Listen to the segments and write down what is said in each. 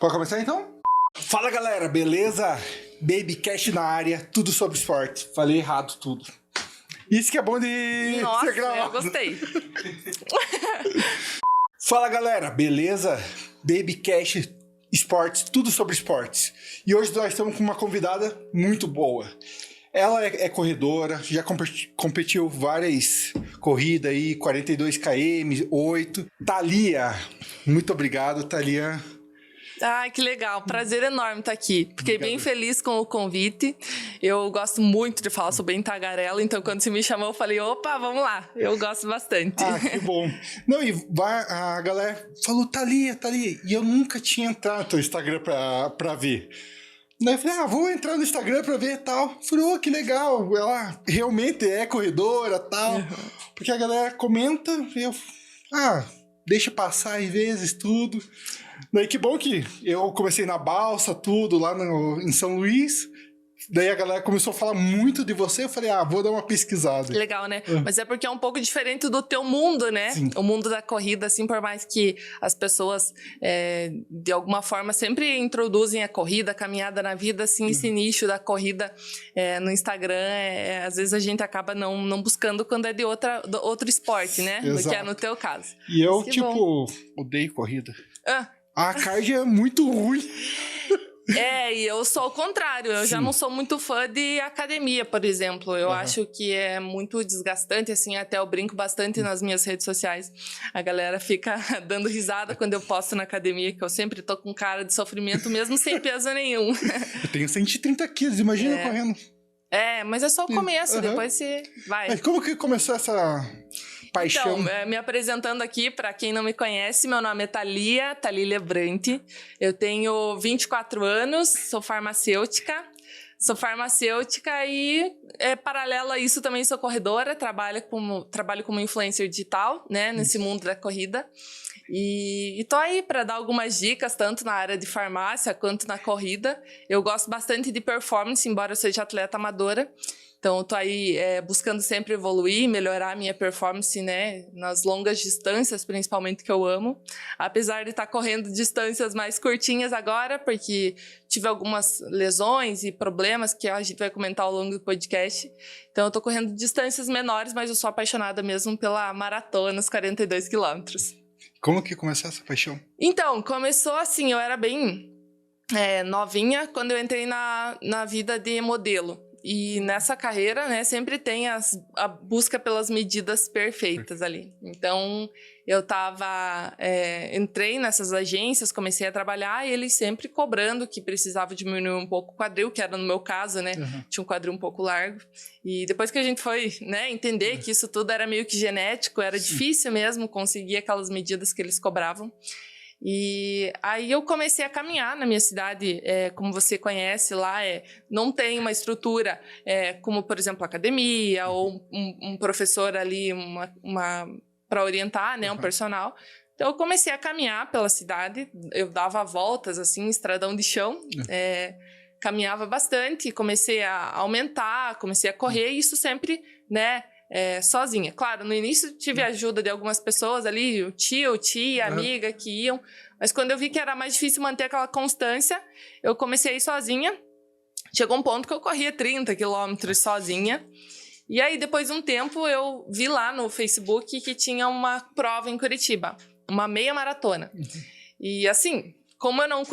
Pode começar então? Fala galera, beleza? Baby Cash na área, tudo sobre esporte. Falei errado tudo. Isso que é bom de Nossa, ser gravado. eu gostei. Fala galera, beleza? Baby Cash Esportes, tudo sobre esportes. E hoje nós estamos com uma convidada muito boa. Ela é corredora, já competiu várias corridas aí, 42 km, 8. Thalia, muito obrigado, Thalia. Ai, que legal. Prazer enorme estar aqui. Fiquei bem feliz com o convite. Eu gosto muito de falar, sou bem tagarela, então quando você me chamou, eu falei, opa, vamos lá. Eu gosto bastante. Ah, que bom. Não, e a galera falou, Thalia, e eu nunca tinha entrado no teu Instagram pra ver. Daí eu falei, vou entrar no Instagram pra ver e tal. Falei, que legal, ela realmente é corredora e tal. Uhum. Porque a galera comenta e eu, deixa passar às vezes tudo. Daí que bom que eu comecei na balsa, tudo, lá em São Luís. Daí a galera começou a falar muito de você, eu falei, vou dar uma pesquisada. Legal, né? Mas é porque é um pouco diferente do teu mundo, né? Sim. O mundo da corrida, assim, por mais que as pessoas, de alguma forma, sempre introduzem a corrida, a caminhada na vida, assim, esse nicho da corrida no Instagram, às vezes a gente acaba não buscando quando é de outro esporte, né? Exato. Do que é no teu caso. E eu, odeio corrida. A cardio é muito ruim. E eu sou o contrário, eu já não sou muito fã de academia, por exemplo. Eu acho que é muito desgastante, assim, até eu brinco bastante nas minhas redes sociais. A galera fica dando risada quando eu posto na academia, que eu sempre tô com cara de sofrimento, mesmo sem peso nenhum. Eu tenho 130 quilos, imagina correndo. Mas é só o começo, depois você vai. Mas como que começou essa paixão? Então, me apresentando aqui, para quem não me conhece, meu nome é Thalia Lebrante. Eu tenho 24 anos, sou farmacêutica. E, paralelo a isso, também sou corredora, trabalho como influencer digital, né, nesse mundo da corrida. E tô aí para dar algumas dicas, tanto na área de farmácia quanto na corrida. Eu gosto bastante de performance, embora eu seja atleta amadora. Então, eu tô aí buscando sempre evoluir, melhorar a minha performance, né, nas longas distâncias, principalmente, que eu amo. Apesar de estar correndo distâncias mais curtinhas agora, porque tive algumas lesões e problemas que a gente vai comentar ao longo do podcast. Então, eu tô correndo distâncias menores, mas eu sou apaixonada mesmo pela maratona, os 42 quilômetros. Como que começou essa paixão? Então, começou assim, eu era bem novinha quando eu entrei na vida de modelo. E nessa carreira, né, sempre tem a busca pelas medidas perfeitas ali. Então, eu entrei nessas agências, comecei a trabalhar e eles sempre cobrando que precisava diminuir um pouco o quadril, que era no meu caso, né, tinha um quadril um pouco largo. E depois que a gente foi, né, entender que isso tudo era meio que genético, era difícil mesmo conseguir aquelas medidas que eles cobravam. E aí eu comecei a caminhar na minha cidade, como você conhece lá, não tem uma estrutura como, por exemplo, academia ou um professor ali para orientar, né, um personal. Então eu comecei a caminhar pela cidade, eu dava voltas, assim, estradão de chão, caminhava bastante, comecei a aumentar, comecei a correr, e isso sempre, né, sozinha. Claro, no início tive a ajuda de algumas pessoas ali, o tio, tia, amiga que iam, mas quando eu vi que era mais difícil manter aquela constância, eu comecei a ir sozinha. Chegou um ponto que eu corria 30 quilômetros sozinha. E aí, depois de um tempo, eu vi lá no Facebook que tinha uma prova em Curitiba, uma meia maratona. E assim, como eu não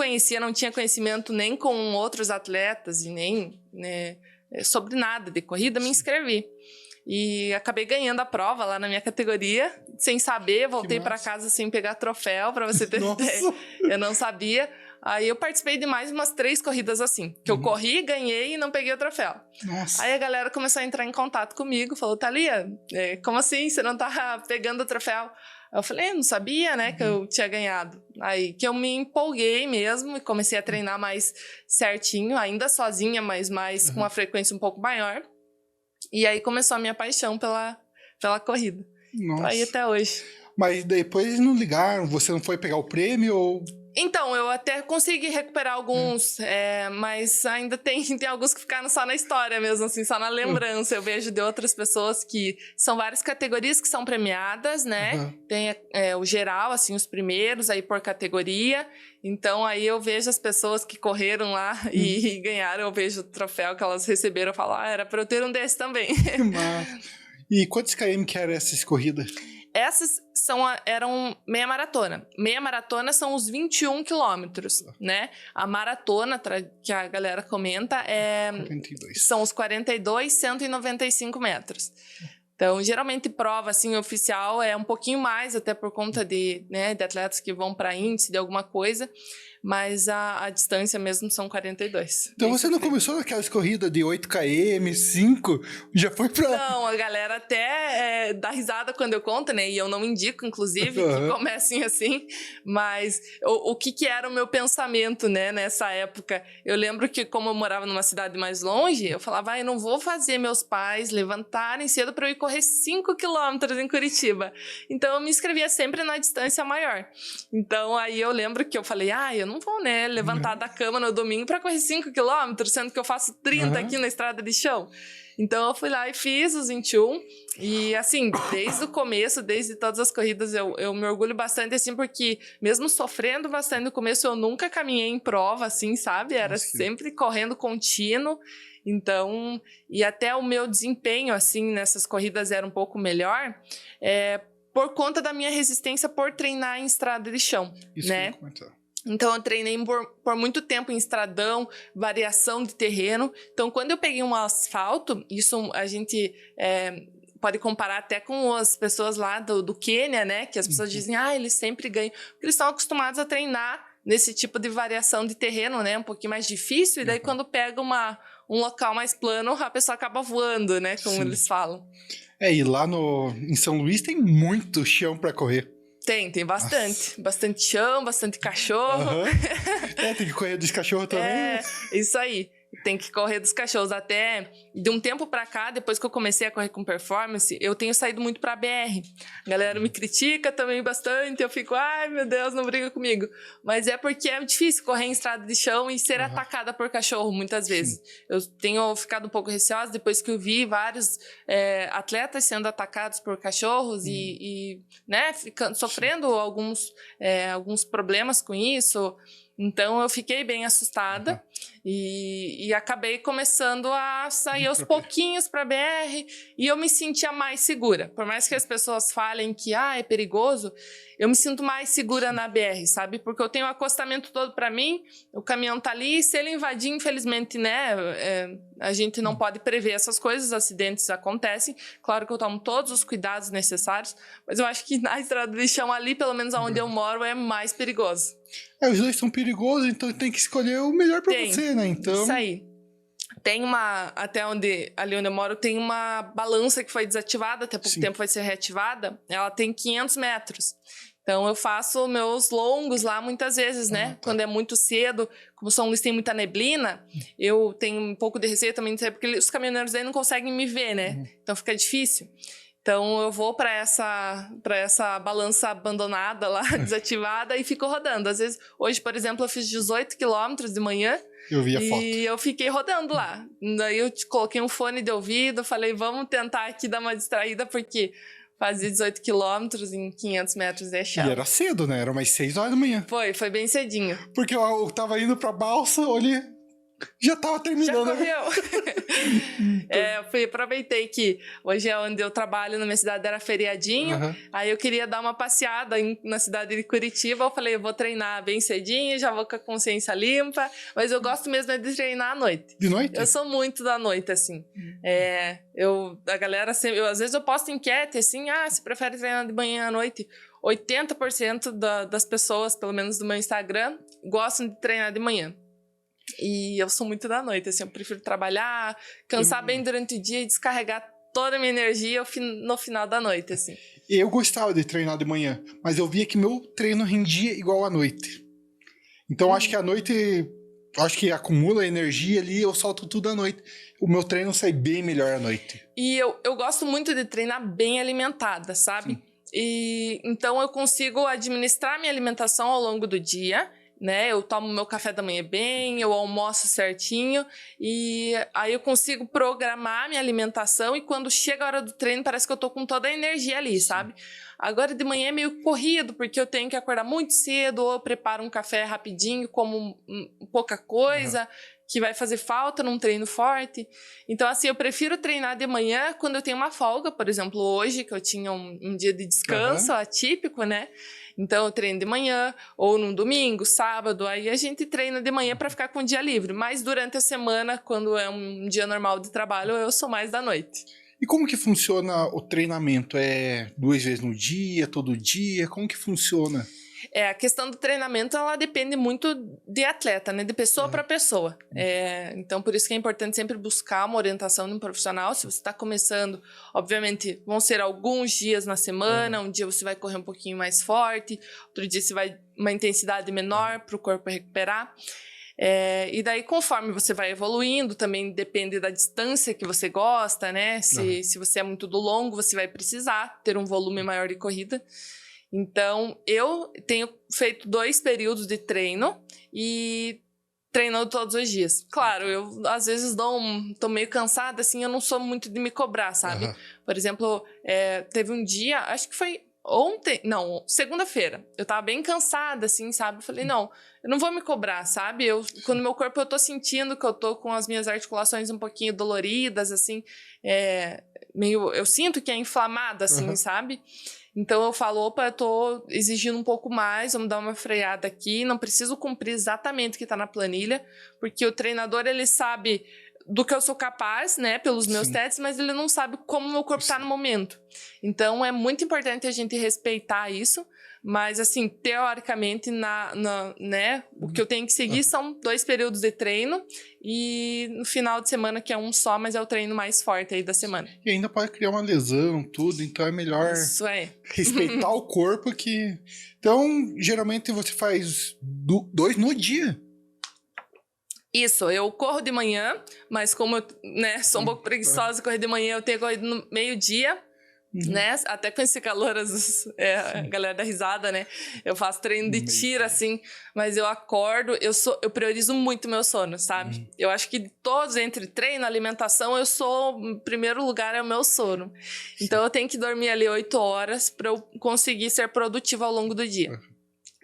tinha conhecimento nem com outros atletas e nem, né, sobre nada de corrida, me inscrevi. E acabei ganhando a prova lá na minha categoria, sem saber, voltei para casa sem pegar troféu, para você ter ideia. Eu não sabia. Aí eu participei de mais umas 3 corridas assim, que eu corri, ganhei e não peguei o troféu. Nossa. Aí a galera começou a entrar em contato comigo, falou, Thalia, como assim, você não tá pegando o troféu? Eu falei, eu não sabia, né, que eu tinha ganhado. Aí que eu me empolguei mesmo e comecei a treinar mais certinho, ainda sozinha, mas mais com uma frequência um pouco maior. E aí começou a minha paixão pela corrida. Nossa. Aí até hoje. Mas depois eles não ligaram, você não foi pegar o prêmio ou... Então, eu até consegui recuperar alguns, mas ainda tem alguns que ficaram só na história mesmo, assim, só na lembrança. Eu vejo de outras pessoas que são várias categorias que são premiadas, né? Tem o geral, assim, os primeiros, aí por categoria. Então, aí eu vejo as pessoas que correram lá e ganharam, eu vejo o troféu que elas receberam, eu falo, era pra eu ter um desse também. E quantos km que era essas corridas? Essas eram meia maratona. Meia maratona são os 21 quilômetros, né? A maratona, que a galera comenta, 42. São os 42, 195 metros. Então, geralmente, prova, assim, oficial é um pouquinho mais, até por conta de atletas que vão para índice de alguma coisa, mas a distância mesmo são 42. Então você não começou naquelas corridas de 8 km, 5, já foi pra... Não, a galera até dá risada quando eu conto, né? E eu não indico, inclusive, que comecem assim. Mas o que era o meu pensamento, né? Nessa época? Eu lembro que, como eu morava numa cidade mais longe, eu falava, eu não vou fazer meus pais levantarem cedo para eu ir correr 5 quilômetros em Curitiba. Então, eu me inscrevia sempre na distância maior. Então, aí eu lembro que eu falei, eu não vou, né? Levantar da cama no domingo para correr 5 quilômetros, sendo que eu faço 30 aqui na estrada de chão. Então, eu fui lá e fiz os 21. E, assim, desde o começo, desde todas as corridas, eu me orgulho bastante, assim, porque mesmo sofrendo bastante no começo, eu nunca caminhei em prova, assim, sabe? Era sempre correndo contínuo. Então, e até o meu desempenho, assim, nessas corridas era um pouco melhor, por conta da minha resistência por treinar em estrada de chão, né? Então, eu treinei por muito tempo em estradão, variação de terreno. Então, quando eu peguei um asfalto, isso a gente pode comparar até com as pessoas lá do Quênia, né? Que as pessoas dizem, eles sempre ganham. Porque eles estão acostumados a treinar nesse tipo de variação de terreno, né? Um pouquinho mais difícil. E daí, quando pega um local mais plano, a pessoa acaba voando, né? Como eles falam. E lá em São Luís tem muito chão para correr. Tem bastante. Nossa. Bastante chão, bastante cachorro. Tem que correr dos cachorros também. Isso aí. Tem que correr dos cachorros. Até de um tempo pra cá, depois que eu comecei a correr com performance, eu tenho saído muito pra BR. A galera me critica também bastante. Eu fico, meu Deus, não briga comigo. Mas é porque é difícil correr em estrada de chão e ser atacada por cachorro, muitas vezes. Eu tenho ficado um pouco receosa depois que eu vi vários atletas sendo atacados por cachorros e né, sofrendo alguns problemas com isso. Então, eu fiquei bem assustada e acabei começando a sair aos pouquinhos para a BR e eu me sentia mais segura. Por mais que as pessoas falem que é perigoso, eu me sinto mais segura na BR, sabe? Porque eu tenho o acostamento todo para mim, o caminhão tá ali e se ele invadir, infelizmente, né? A gente não pode prever essas coisas, acidentes acontecem. Claro que eu tomo todos os cuidados necessários, mas eu acho que na estrada de chão ali, pelo menos onde eu moro, é mais perigoso. Os dois são perigosos, então tem que escolher o melhor pra você, né? Então... Isso aí. Tem ali onde eu moro, tem uma balança que foi desativada, até pouco tempo vai ser reativada. Ela tem 500 metros. Então, eu faço meus longos lá muitas vezes, né? Quando é muito cedo, como São Luís tem muita neblina, eu tenho um pouco de receio também, porque os caminhoneiros aí não conseguem me ver, né? Então, fica difícil. Então, eu vou para essa balança abandonada lá, desativada, e fico rodando. Às vezes, hoje, por exemplo, eu fiz 18 quilômetros de manhã. Eu vi a foto. E eu fiquei rodando lá. Daí eu coloquei um fone de ouvido, falei, vamos tentar aqui dar uma distraída, porque fazer 18 quilômetros em 500 metros é chato. E era cedo, né? Era umas 6 horas da manhã. Foi bem cedinho. Porque eu tava indo pra balsa, olhei... Já tava terminando. Já correu. Aproveitei que hoje é onde eu trabalho, na minha cidade era feriadinho. Aí eu queria dar uma passeada na cidade de Curitiba. Eu falei, eu vou treinar bem cedinho, já vou com a consciência limpa. Mas eu gosto mesmo de treinar à noite. De noite? Eu sou muito da noite, assim. A galera sempre... às vezes eu posto enquete, assim, se prefere treinar de manhã à noite. 80% das pessoas, pelo menos do meu Instagram, gostam de treinar de manhã. E eu sou muito da noite, assim, eu prefiro trabalhar, cansar bem durante o dia e descarregar toda a minha energia no final da noite, assim. Eu gostava de treinar de manhã, mas eu via que meu treino rendia igual à noite. Então, acho que à noite, acho que acumula energia ali, eu solto tudo à noite. O meu treino sai bem melhor à noite. E eu gosto muito de treinar bem alimentada, sabe? E então eu consigo administrar minha alimentação ao longo do dia. né? Eu tomo meu café da manhã bem, eu almoço certinho e aí eu consigo programar minha alimentação e quando chega a hora do treino parece que eu tô com toda a energia ali, sabe? Agora de manhã é meio corrido, porque eu tenho que acordar muito cedo, ou eu preparo um café rapidinho, como pouca coisa, que vai fazer falta num treino forte. Então, assim, eu prefiro treinar de manhã quando eu tenho uma folga, por exemplo, hoje, que eu tinha um dia de descanso atípico, né? Então, eu treino de manhã, ou num domingo, sábado, aí a gente treina de manhã para ficar com o dia livre. Mas durante a semana, quando é um dia normal de trabalho, eu sou mais da noite. E como que funciona o treinamento? É 2 vezes no dia, todo dia? Como que funciona? A questão do treinamento, ela depende muito de atleta, né? De pessoa para pessoa. Então, por isso que é importante sempre buscar uma orientação de um profissional. Se você está começando, obviamente, vão ser alguns dias na semana. Um dia você vai correr um pouquinho mais forte, outro dia você vai uma intensidade menor para o corpo recuperar. E daí, conforme você vai evoluindo, também depende da distância que você gosta, né? Se você é muito do longo, você vai precisar ter um volume maior de corrida. Então, eu tenho feito 2 períodos de treino e treinando todos os dias. Claro, eu às vezes tô meio cansada, assim, eu não sou muito de me cobrar, sabe? Por exemplo, teve um dia, acho que foi segunda-feira, eu tava bem cansada, assim, sabe? Eu falei, não, eu não vou me cobrar, sabe? Quando meu corpo, eu tô sentindo que eu tô com as minhas articulações um pouquinho doloridas, assim, eu sinto que é inflamado, assim, sabe? Então eu falo, opa, eu tô exigindo um pouco mais, vamos dar uma freada aqui, não preciso cumprir exatamente o que tá na planilha, porque o treinador, ele sabe do que eu sou capaz, né, pelos meus testes, mas ele não sabe como o meu corpo tá no momento. Então é muito importante a gente respeitar isso, mas assim, teoricamente, né, o que eu tenho que seguir são 2 períodos de treino e no final de semana, que é um só, mas é o treino mais forte aí da semana. E ainda pode criar uma lesão, tudo, então é melhor respeitar o corpo que... Então, geralmente você faz 2 no dia. Isso, eu corro de manhã, mas como eu, né, sou um pouco preguiçosa de correr de manhã, eu tenho corrido no meio-dia, né? Até com esse calor, a galera dá risada, né? Eu faço treino de tiro, assim, mas eu acordo, eu priorizo muito meu sono, sabe? Eu acho que de todos, entre treino e alimentação, em primeiro lugar, é o meu sono. Então, eu tenho que dormir ali 8 horas para eu conseguir ser produtiva ao longo do dia.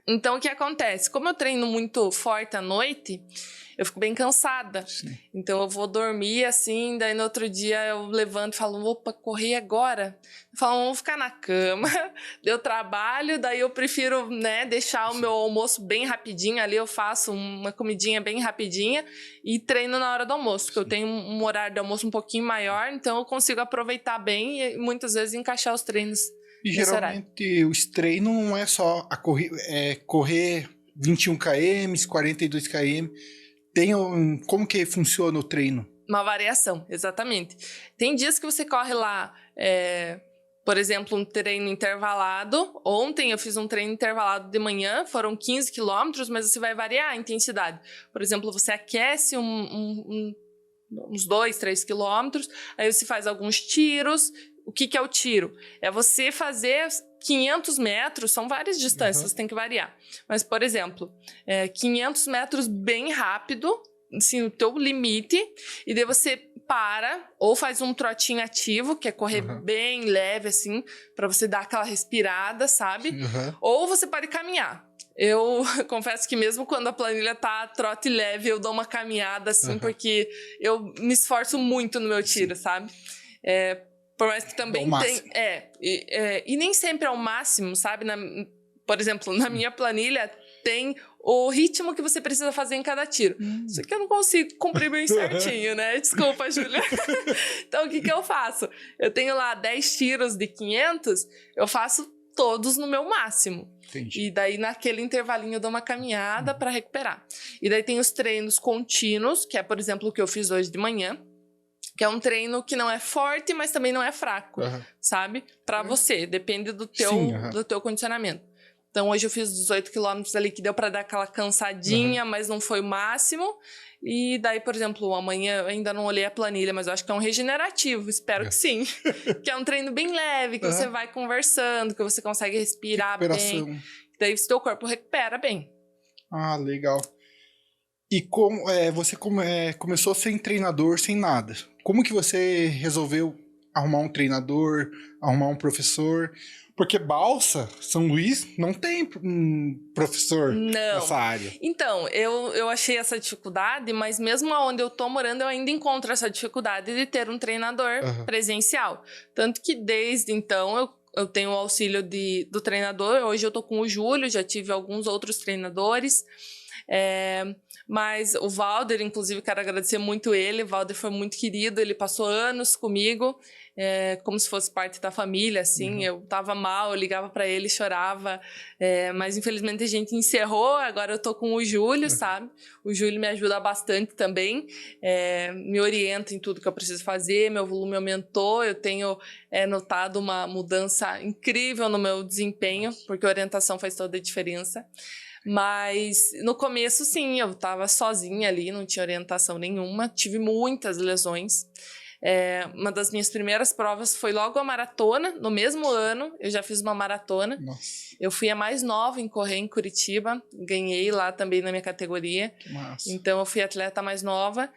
Então, o que acontece? Como eu treino muito forte à noite, eu fico bem cansada. Então, eu vou dormir assim, daí no outro dia eu levanto e falo, opa, corri agora. Eu falo, vou ficar na cama, eu trabalho, daí eu prefiro, né, deixar o meu almoço bem rapidinho ali, eu faço uma comidinha bem rapidinha e treino na hora do almoço, porque eu tenho um horário de almoço um pouquinho maior, então eu consigo aproveitar bem e muitas vezes encaixar os treinos. E geralmente os treinos não é só correr 21 km, 42 km. Como que funciona o treino? Uma variação, exatamente. Tem dias que você corre lá, por exemplo, um treino intervalado. Ontem eu fiz um treino intervalado de manhã, foram 15 quilômetros, mas você vai variar a intensidade. Por exemplo, você aquece uns 2, 3 quilômetros, aí você faz alguns tiros. O que é o tiro? É você fazer 500 metros, são várias distâncias, tem que variar. Mas, por exemplo, 500 metros bem rápido, assim, o teu limite, e daí você para, ou faz um trotinho ativo, que é correr bem leve, assim, para você dar aquela respirada, sabe? Ou você pode caminhar. Eu confesso que mesmo quando a planilha tá trote leve, eu dou uma caminhada, assim, porque eu me esforço muito no meu tiro, sabe? Por mais que também tem... E nem sempre é o máximo, sabe? Por exemplo, na minha planilha tem o ritmo que você precisa fazer em cada tiro. Só que eu não consigo cumprir bem certinho, né? Desculpa, Júlia. Então, o que eu faço? Eu tenho lá 10 tiros de 500, eu faço todos no meu máximo. Entendi. E daí, naquele intervalinho, eu dou uma caminhada para recuperar. E daí tem os treinos contínuos, que é, por exemplo, o que eu fiz hoje de manhã, que é um treino que não é forte, mas também não é fraco, sabe? Pra você, depende do teu condicionamento. Então, hoje eu fiz 18 quilômetros ali, que deu pra dar aquela cansadinha, mas não foi o máximo. E daí, por exemplo, amanhã eu ainda não olhei a planilha, mas eu acho que é um regenerativo, espero que sim. Que é um treino bem leve, que você vai conversando, que você consegue respirar bem. Daí o teu corpo recupera bem. Ah, legal. E como você começou sem treinador, sem nada. Como que você resolveu arrumar um treinador, arrumar um professor? Porque Balsa, São Luís, não tem professor nessa Não. área. Então, eu achei essa dificuldade, mas mesmo onde eu tô morando, eu ainda encontro essa dificuldade de ter um treinador presencial. Tanto que desde então eu tenho o auxílio do treinador. Hoje eu tô com o Júlio, já tive alguns outros treinadores. Mas o Valder, inclusive, quero agradecer muito ele. O Valder foi muito querido, ele passou anos comigo, como se fosse parte da família, assim. Eu tava mal, eu ligava para ele, chorava, mas infelizmente a gente encerrou. Agora eu tô com o Júlio, sabe? O Júlio me ajuda bastante também, me orienta em tudo que eu preciso fazer, meu volume aumentou, eu tenho notado uma mudança incrível no meu desempenho, porque a orientação faz toda a diferença. Mas no começo, sim, eu estava sozinha ali, não tinha orientação nenhuma, tive muitas lesões. Uma das minhas primeiras provas foi logo a maratona, no mesmo ano, eu já fiz uma maratona. Nossa. Eu fui a mais nova em correr em Curitiba, ganhei lá também na minha categoria. Que massa. Então eu fui atleta mais nova,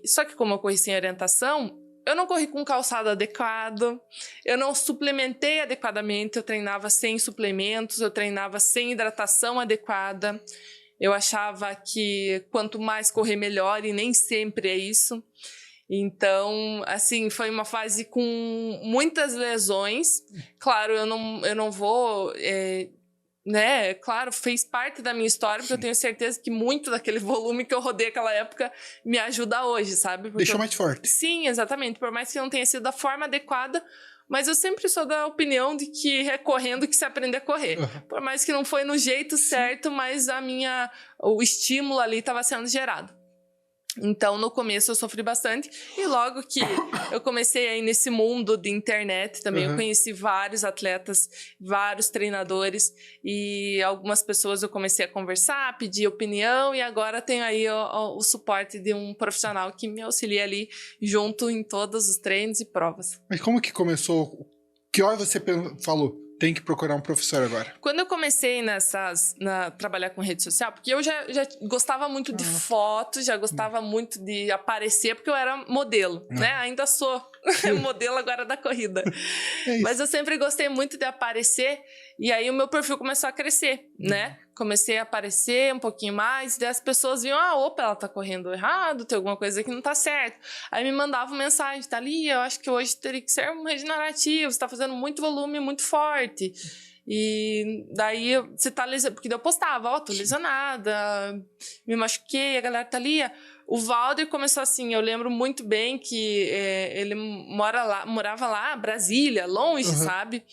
só que como eu corri sem orientação, eu não corri com calçado adequado, eu não suplementei adequadamente, eu treinava sem suplementos, eu treinava sem hidratação adequada. Eu achava que quanto mais correr, melhor, e nem sempre é isso. Então, assim, foi uma fase com muitas lesões. Claro, eu não vou... né, claro, fez parte da minha história, porque eu tenho certeza que muito daquele volume que eu rodei naquela época me ajuda hoje, sabe? Porque Deixou mais forte. Sim, exatamente. Por mais que não tenha sido da forma adequada, mas eu sempre sou da opinião de que é correndo que se aprende a correr. Por mais que não foi no jeito certo, mas o estímulo ali estava sendo gerado. Então, no começo eu sofri bastante, e logo que eu comecei aí nesse mundo de internet também, eu conheci vários atletas, vários treinadores, e algumas pessoas eu comecei a conversar, pedir opinião, e agora tenho aí o suporte de um profissional que me auxilia ali junto em todos os treinos e provas. Mas como que começou? Que hora você falou? Tem que procurar um professor agora. Quando eu comecei trabalhar com rede social, porque eu já gostava muito de fotos, já gostava muito de aparecer, porque eu era modelo, né? Ainda sou modelo agora da corrida. Mas eu sempre gostei muito de aparecer, e aí o meu perfil começou a crescer, né? Comecei a aparecer um pouquinho mais, e daí as pessoas viam, opa, ela tá correndo errado, tem alguma coisa que não tá certo. Aí me mandavam mensagem, Thalia, eu acho que hoje teria que ser um regenerativo, você tá fazendo muito volume, muito forte. E daí você tá lesionada, porque daí eu postava, tô lesionada, me machuquei, a galera, Thalia. O Valder começou assim, eu lembro muito bem que ele morava lá, Brasília, longe, sabe?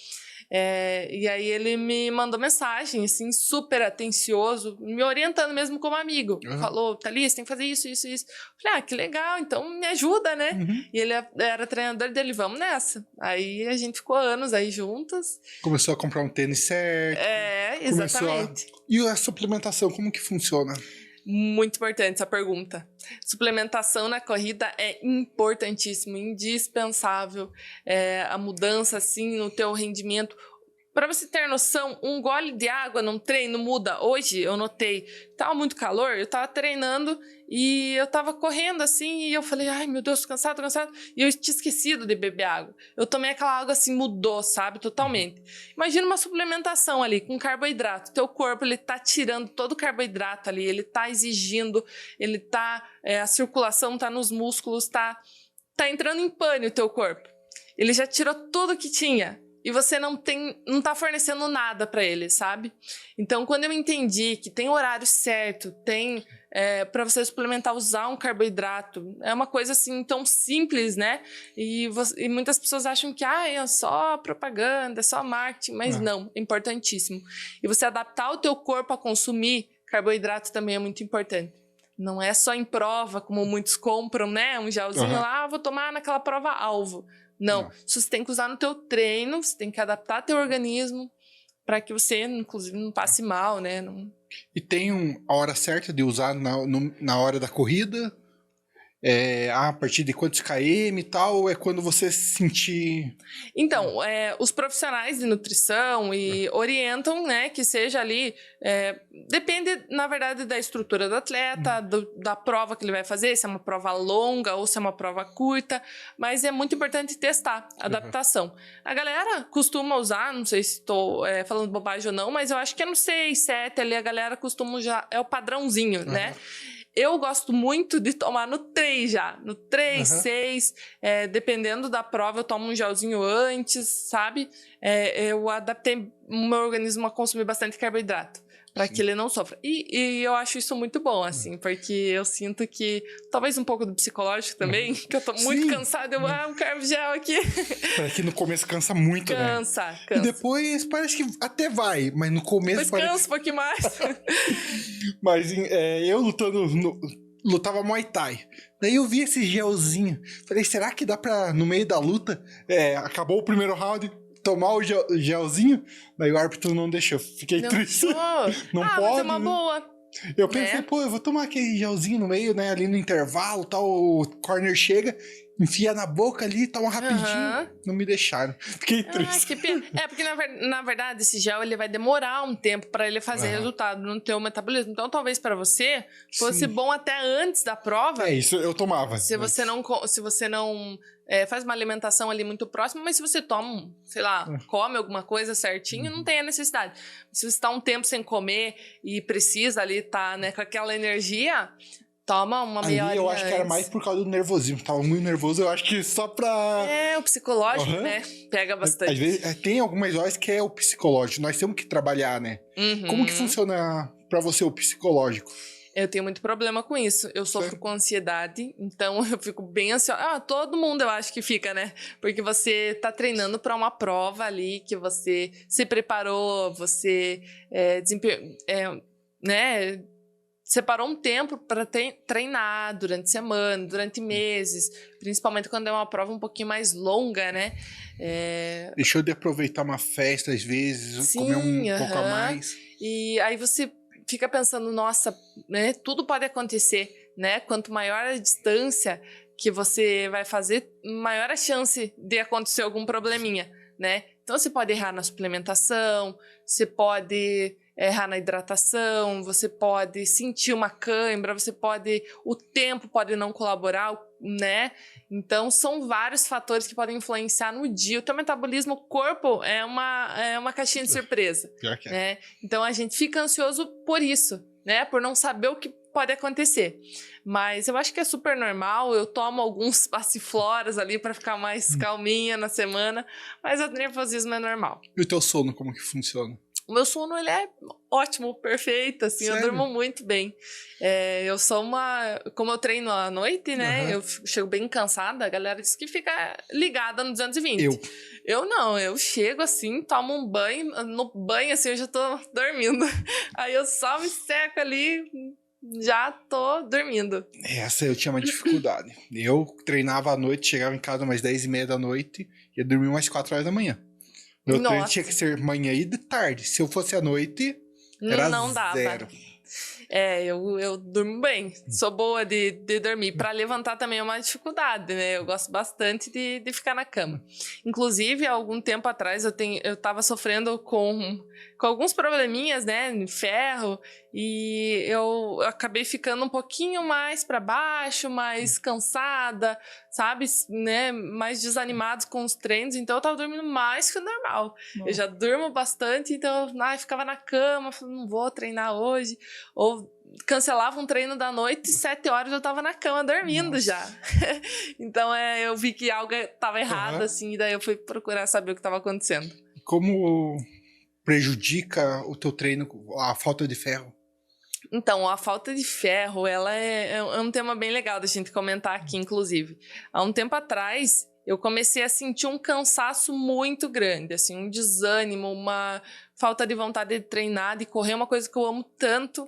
E aí ele me mandou mensagem, assim, super atencioso, me orientando mesmo como amigo. Falou, Thalia, você tem que fazer isso, isso, isso. Falei, que legal, então me ajuda, né? E ele era treinador dele, vamos nessa. Aí a gente ficou anos aí juntas. Começou a comprar um tênis certo. Exatamente. E a suplementação, como que funciona? Muito importante essa pergunta. Suplementação na corrida é importantíssimo, indispensável. A mudança, assim, no teu rendimento. Para você ter noção, um gole de água num treino muda. Hoje eu notei, tava muito calor, eu tava treinando e eu tava correndo assim, e eu falei, ai meu Deus, tô cansado, tô cansado. E eu tinha esquecido de beber água. Eu tomei aquela água assim, mudou, sabe, totalmente. Imagina uma suplementação ali com carboidrato. Teu corpo, ele tá tirando todo o carboidrato ali, ele tá exigindo, ele tá, a circulação tá nos músculos, tá entrando em pane o teu corpo. Ele já tirou tudo que tinha. E você não tá fornecendo nada para ele, sabe? Então, quando eu entendi que tem horário certo, tem para você suplementar, usar um carboidrato, é uma coisa assim tão simples, né? E muitas pessoas acham que é só propaganda, é só marketing, mas não, é importantíssimo. E você adaptar o teu corpo a consumir carboidrato também é muito importante. Não é só em prova, como muitos compram, né? Um gelzinho lá, vou tomar naquela prova-alvo. Não, isso você tem que usar no teu treino, você tem que adaptar teu organismo para que você, inclusive, não passe mal, né? E tem a hora certa de usar na hora da corrida? A partir de quantos km e tal, ou é quando você sentir... Então, os profissionais de nutrição orientam, né, que seja ali, depende, na verdade, da estrutura do atleta, da prova que ele vai fazer, se é uma prova longa ou se é uma prova curta, mas é muito importante testar a adaptação. A galera costuma usar, não sei se estou falando bobagem ou não, mas eu acho que é no 6, 7 ali, a galera costuma usar, é o padrãozinho, né? Eu gosto muito de tomar no 3 já. No 3, 6, dependendo da prova, eu tomo um gelzinho antes, sabe? Eu adaptei o meu organismo a consumir bastante carboidrato, para que ele não sofra. E eu acho isso muito bom, assim, porque eu sinto que, talvez um pouco do psicológico também, que eu tô muito cansada, um carbo gel aqui. É que no começo cansa muito, né? Cansa. E depois parece que até vai, mas no começo... Depois cansa um pouquinho mais. Mas eu lutava Muay Thai. Daí eu vi esse gelzinho. Falei, será que dá pra, no meio da luta, acabou o primeiro round, tomar o gelzinho? Daí o árbitro não deixou. Fiquei triste. Não pode, mas é uma boa. Eu pensei, eu vou tomar aquele gelzinho no meio, né? Ali no intervalo, tal, o corner chega, enfia na boca ali, toma rapidinho. Não me deixaram. Fiquei triste. Que pena. Porque na verdade esse gel ele vai demorar um tempo para ele fazer resultado no teu metabolismo. Então talvez para você fosse bom até antes da prova. Isso eu tomava. Se você não faz uma alimentação ali muito próxima, mas se você toma, sei lá, come alguma coisa certinho, não tem a necessidade. Se você está um tempo sem comer e precisa ali estar, né, com aquela energia, toma uma meia hora. Eu acho que era mais por causa do nervosismo. Tava muito nervoso, eu acho que só pra... o psicológico, né? Pega bastante. Às vezes, tem algumas horas que é o psicológico. Nós temos que trabalhar, né? Como que funciona pra você o psicológico? Eu tenho muito problema com isso. Eu sofro com ansiedade, então eu fico bem ansiosa. Todo mundo eu acho que fica, né? Porque você tá treinando para uma prova ali que você se preparou, você né? Separou um tempo para treinar durante semana, durante meses, principalmente quando é uma prova um pouquinho mais longa, né? Deixou de aproveitar uma festa às vezes, comer um pouco a mais. E aí você fica pensando, nossa, né? Tudo pode acontecer, né? Quanto maior a distância que você vai fazer, maior a chance de acontecer algum probleminha, né? Então você pode errar na suplementação, você pode errar na hidratação, você pode sentir uma cãibra, o tempo pode não colaborar, né? Então são vários fatores que podem influenciar no dia. O teu metabolismo, o corpo é uma caixinha de surpresa, né? Então a gente fica ansioso por isso, né? Por não saber o que pode acontecer. Mas eu acho que é super normal. Eu tomo alguns passifloras ali para ficar mais calminha na semana, mas o nervosismo é normal. E o teu sono, como que funciona? O meu sono, ele é ótimo, perfeito, assim, Sério? Eu durmo muito bem. Eu sou como eu treino à noite, né, eu chego bem cansada, a galera diz que fica ligada no 220. Eu não, eu chego assim, tomo um banho, no banho assim eu já tô dormindo. Aí eu só me seco ali, já tô dormindo. Essa eu tinha uma dificuldade. Eu treinava à noite, chegava em casa umas 10h30 da noite, ia dormir umas 4 horas da manhã. Meu treino tinha que ser manhã e de tarde. Se eu fosse à noite, era não dava. 0. Eu durmo bem. Sou boa de dormir. Para levantar também é uma dificuldade, né? Eu gosto bastante de ficar na cama. Inclusive, há algum tempo atrás, eu tava sofrendo com alguns probleminhas, né? Em ferro. E eu acabei ficando um pouquinho mais para baixo, mais cansada, sabe? Né? Mais desanimado com os treinos. Então, eu tava dormindo mais que o normal. Eu já durmo bastante, então eu ficava na cama, falando, não vou treinar hoje. Ou cancelava um treino da noite e 7 horas eu tava na cama dormindo já. Então eu vi que algo tava errado, assim, e daí eu fui procurar saber o que tava acontecendo. Como prejudica o teu treino a falta de ferro? Então, a falta de ferro, ela é um tema bem legal da gente comentar aqui, inclusive. Há um tempo atrás, eu comecei a sentir um cansaço muito grande, assim, um desânimo, uma falta de vontade de treinar, de correr, uma coisa que eu amo tanto.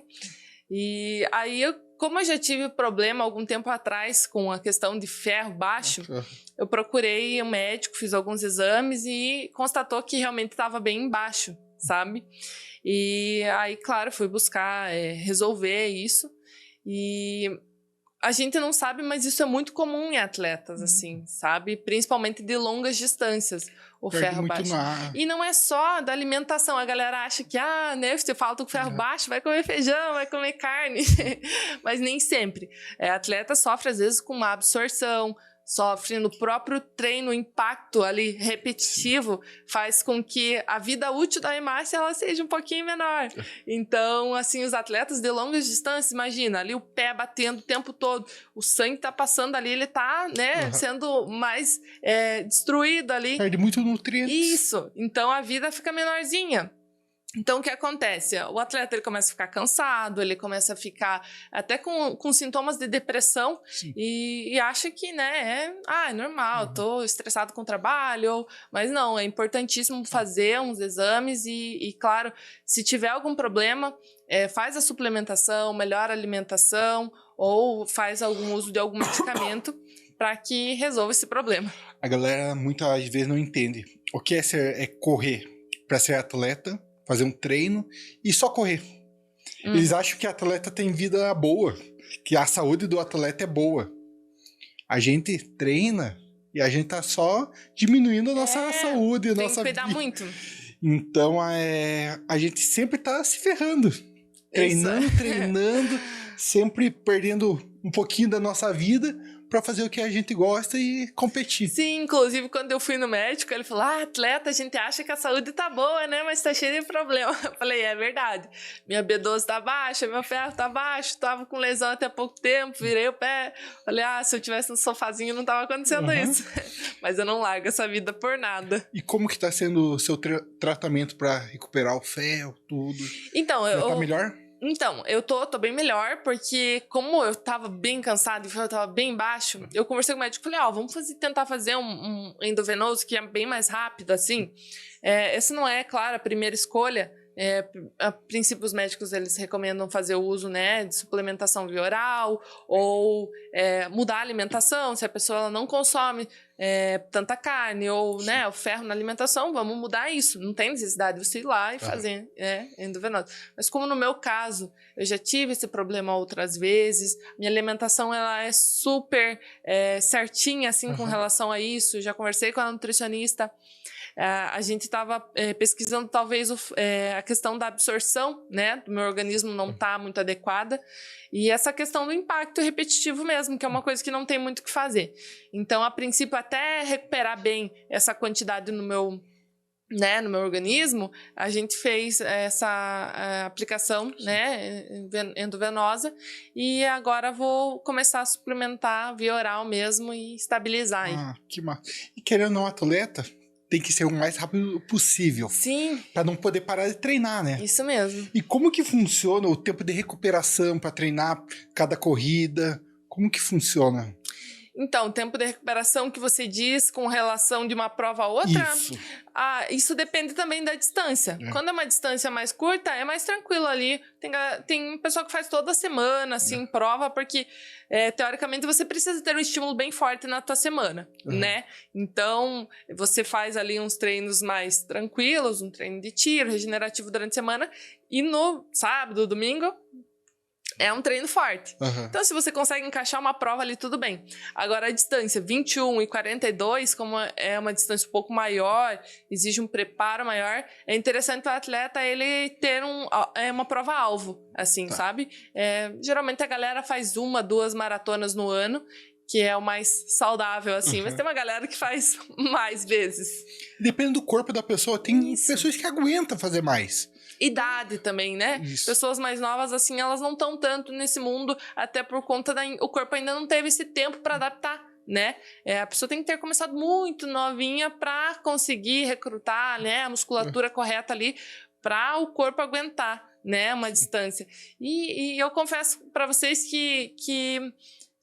E aí, como eu já tive problema algum tempo atrás com a questão de ferro baixo, eu procurei um médico, fiz alguns exames e constatou que realmente estava bem baixo, sabe? E aí, claro, fui buscar resolver isso. E a gente não sabe, mas isso é muito comum em atletas, assim, sabe? Principalmente de longas distâncias, o Perde ferro muito baixo. no ar. E não é só da alimentação. A galera acha que, né, você falta com ferro baixo, vai comer feijão, vai comer carne. Mas nem sempre. Atleta sofre, às vezes, com má absorção, sofre no próprio treino, o impacto ali repetitivo faz com que a vida útil da hemácia ela seja um pouquinho menor. Então, assim, os atletas de longas distâncias, imagina, ali o pé batendo o tempo todo, o sangue tá passando ali, ele tá, né, sendo mais destruído ali. Perde muito nutrientes. Isso, então a vida fica menorzinha. Então, o que acontece? O atleta ele começa a ficar cansado, ele começa a ficar até com sintomas de depressão e acha que, né, é normal, tô estressado com o trabalho, mas não, é importantíssimo fazer uns exames e claro, se tiver algum problema, faz a suplementação, melhora a alimentação ou faz algum uso de algum medicamento para que resolva esse problema. A galera muitas vezes não entende o que é correr para ser atleta, fazer um treino e só correr. Eles acham que atleta tem vida boa, que a saúde do atleta é boa. A gente treina e a gente tá só diminuindo a nossa saúde, a nossa vida. Tem que cuidar muito. Então, a gente sempre tá se ferrando. Treinando, sempre perdendo um pouquinho da nossa vida pra fazer o que a gente gosta e competir. Sim, inclusive quando eu fui no médico, ele falou, atleta, a gente acha que a saúde tá boa, né, mas tá cheio de problema. Eu falei, é verdade, minha B12 tá baixa, meu ferro tá baixo, tava com lesão até pouco tempo, virei o pé, falei, se eu tivesse no sofazinho não tava acontecendo isso. Mas eu não largo essa vida por nada. E como que tá sendo o seu tratamento pra recuperar o ferro, tudo? Então, já tá melhor? Então, eu tô bem melhor, porque como eu tava bem cansado e eu tava bem baixo, eu conversei com o médico e falei, vamos tentar fazer um endovenoso que é bem mais rápido, assim. Essa não é, claro, a primeira escolha. A princípio, os médicos eles recomendam fazer o uso, né, de suplementação via oral ou mudar a alimentação. Se a pessoa ela não consome tanta carne ou né, o ferro na alimentação, vamos mudar isso. Não tem necessidade de você ir lá e fazer endovenoso. Mas como no meu caso, eu já tive esse problema outras vezes, minha alimentação ela é super certinha assim, com relação a isso. Eu já conversei com a nutricionista. A gente estava pesquisando talvez a questão da absorção, né, do meu organismo não tá muito adequada e essa questão do impacto repetitivo mesmo, que é uma coisa que não tem muito o que fazer. Então, a princípio, até recuperar bem essa quantidade no meu organismo, a gente fez essa aplicação, né, endovenosa e agora vou começar a suplementar via oral mesmo e estabilizar. Que massa. E querendo ou não, atleta tem que ser o mais rápido possível. Sim. Para não poder parar de treinar, né? Isso mesmo. E como que funciona o tempo de recuperação para treinar cada corrida? Como que funciona? Então, o tempo de recuperação que você diz com relação de uma prova a outra, isso depende também da distância. Quando é uma distância mais curta, é mais tranquilo ali. Tem pessoa que faz toda semana, assim, prova, porque teoricamente você precisa ter um estímulo bem forte na tua semana, né? Então, você faz ali uns treinos mais tranquilos, um treino de tiro, regenerativo durante a semana, e no sábado, domingo, é um treino forte. Então, se você consegue encaixar uma prova ali, tudo bem. Agora, a distância 21 e 42, como é uma distância um pouco maior, exige um preparo maior, é interessante o atleta ele ter uma prova-alvo, assim, sabe? Geralmente, a galera faz 1, 2 maratonas no ano, que é o mais saudável, assim. Mas tem uma galera que faz mais vezes. Depende do corpo da pessoa. Tem pessoas que aguentam fazer mais. Idade também, né? Isso. Pessoas mais novas, assim, elas não estão tanto nesse mundo, até por conta o corpo ainda não teve esse tempo para adaptar, né? A pessoa tem que ter começado muito novinha para conseguir recrutar, né, a musculatura correta ali para o corpo aguentar, né, uma distância. E eu confesso para vocês que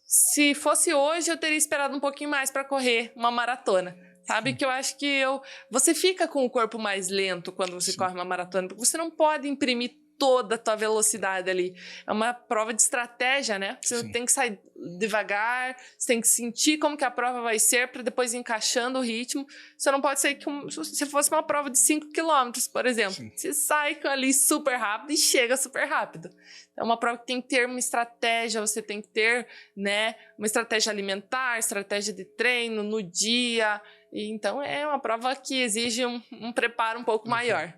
se fosse hoje eu teria esperado um pouquinho mais para correr uma maratona. Sabe, que eu acho que você fica com o corpo mais lento quando você corre uma maratona, porque você não pode imprimir toda a tua velocidade ali. É uma prova de estratégia, né? Você Sim. tem que sair devagar, você tem que sentir como que a prova vai ser para depois ir encaixando o ritmo. Você não pode sair que se fosse uma prova de 5 quilômetros, por exemplo. Sim. Você sai ali super rápido e chega super rápido. É uma prova que tem que ter uma estratégia, você tem que ter, né, uma estratégia alimentar, estratégia de treino no dia. E então é uma prova que exige um preparo um pouco maior.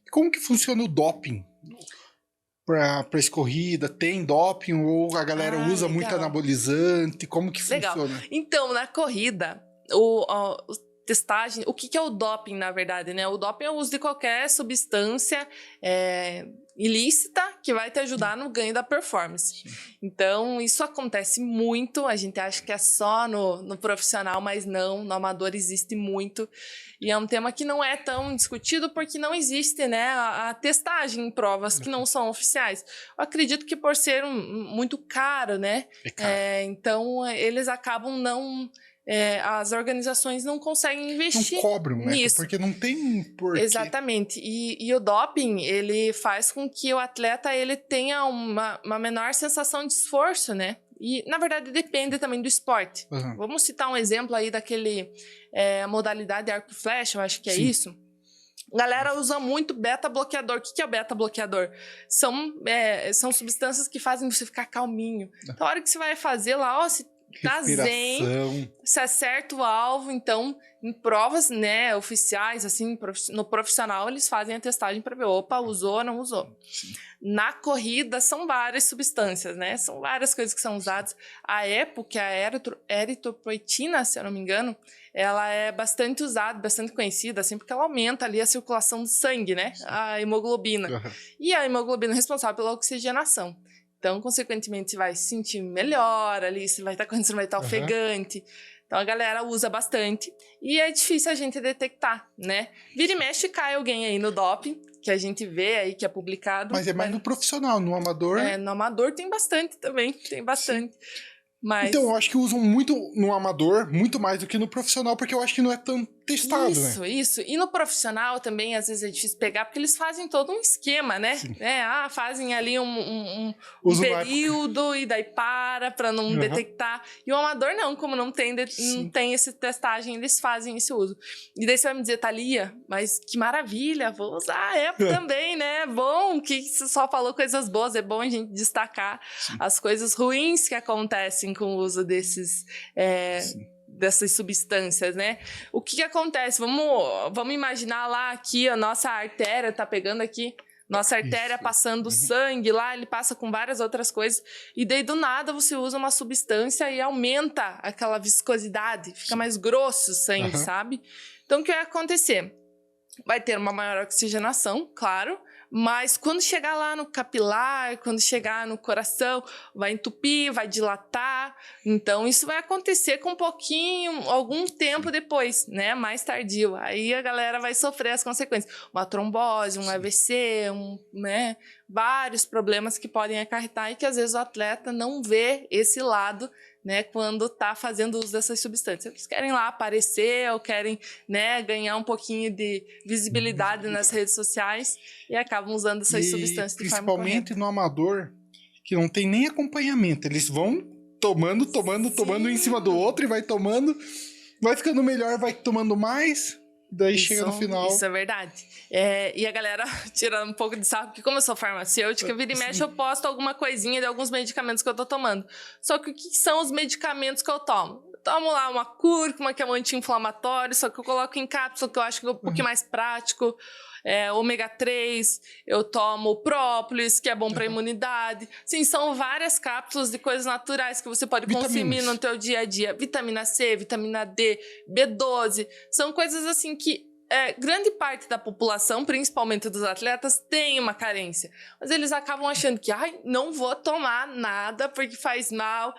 Como que funciona o doping para essa corrida? Tem doping ou a galera usa legal. muito anabolizante? Como que Legal. funciona? Então, na corrida, testagem, o que é o doping, na verdade, né? O doping é o uso de qualquer substância ilícita que vai te ajudar no ganho da performance. Sim. Então, isso acontece muito, a gente acha que é só no profissional, mas não, no amador existe muito. E é um tema que não é tão discutido porque não existe, né, a testagem em provas que não são oficiais. Eu acredito que por ser muito caro, né? É caro. Então, eles acabam não... as organizações não conseguem investir Não cobram, né? nisso. Porque não tem porquê. Exatamente. E o doping, ele faz com que o atleta ele tenha uma menor sensação de esforço, né? E, na verdade, depende também do esporte. Uhum. Vamos citar um exemplo aí daquele modalidade arco e flecha, eu acho que é Sim. isso. A galera usa muito beta-bloqueador. O que é o beta-bloqueador? São substâncias que fazem você ficar calminho. Então, a hora que você vai fazer lá, ó, se tá zen, Respiração. se acerta o alvo, então, em provas, né, oficiais, assim, no profissional, eles fazem a testagem para ver, opa, usou ou não usou. Sim. Na corrida, são várias substâncias, né, são várias coisas que são usadas. A EPO, que é a eritropoetina, se eu não me engano, ela é bastante usada, bastante conhecida, assim, porque ela aumenta ali a circulação do sangue, né, a hemoglobina. Uhum. E a hemoglobina é responsável pela oxigenação. Então, consequentemente, você vai se sentir melhor ali, você vai estar ofegante. Então, a galera usa bastante. E é difícil a gente detectar, né? Vira e mexe, cai alguém aí no doping, que a gente vê aí, que é publicado. Mas é mais no profissional, no amador. No amador tem bastante também, tem bastante. Mas... Então, eu acho que usam muito no amador, muito mais do que no profissional, porque eu acho que não é tão testado, né? Isso. E no profissional também, às vezes é difícil pegar, porque eles fazem todo um esquema, né? Fazem ali um período e daí para não detectar. E o amador não, como não tem essa testagem, eles fazem esse uso. E daí você vai me dizer, Thalia, mas que maravilha, vou usar a EPO também, né? Bom que você só falou coisas boas, é bom a gente destacar as coisas ruins que acontecem com o uso dessas substâncias, né? O que acontece? Vamos imaginar lá aqui, a nossa artéria tá pegando aqui, nossa artéria passando sangue lá, ele passa com várias outras coisas, e daí do nada você usa uma substância e aumenta aquela viscosidade, fica mais grosso o sangue, sabe? Então o que vai acontecer? Vai ter uma maior oxigenação, claro, mas quando chegar lá no capilar, quando chegar no coração, vai entupir, vai dilatar. Então, isso vai acontecer com algum tempo depois, né? Mais tardio. Aí a galera vai sofrer as consequências. Uma trombose, um AVC, né? Vários problemas que podem acarretar e que às vezes o atleta não vê esse lado, né, quando tá fazendo uso dessas substâncias. Eles querem lá aparecer ou querem, né, ganhar um pouquinho de visibilidade nas redes sociais e acabam usando essas substâncias de forma correta. Principalmente no amador, que não tem nem acompanhamento. Eles vão tomando em cima do outro e vai tomando, vai ficando melhor, vai tomando mais, daí chega no final. Isso é verdade. E a galera tirando um pouco de sarro, porque como eu sou farmacêutica, vira e mexe eu posto alguma coisinha de alguns medicamentos que eu tô tomando. Só que o que são os medicamentos que eu tomo? Eu tomo lá uma cúrcuma, que é um anti-inflamatório, só que eu coloco em cápsula, que eu acho que é um pouquinho mais prático. Ômega 3, eu tomo própolis, que é bom para imunidade. Sim, são várias cápsulas de coisas naturais que você pode consumir no teu dia a dia. Vitamina C, vitamina D, B12. São coisas assim que grande parte da população, principalmente dos atletas, tem uma carência. Mas eles acabam achando que, não vou tomar nada porque faz mal.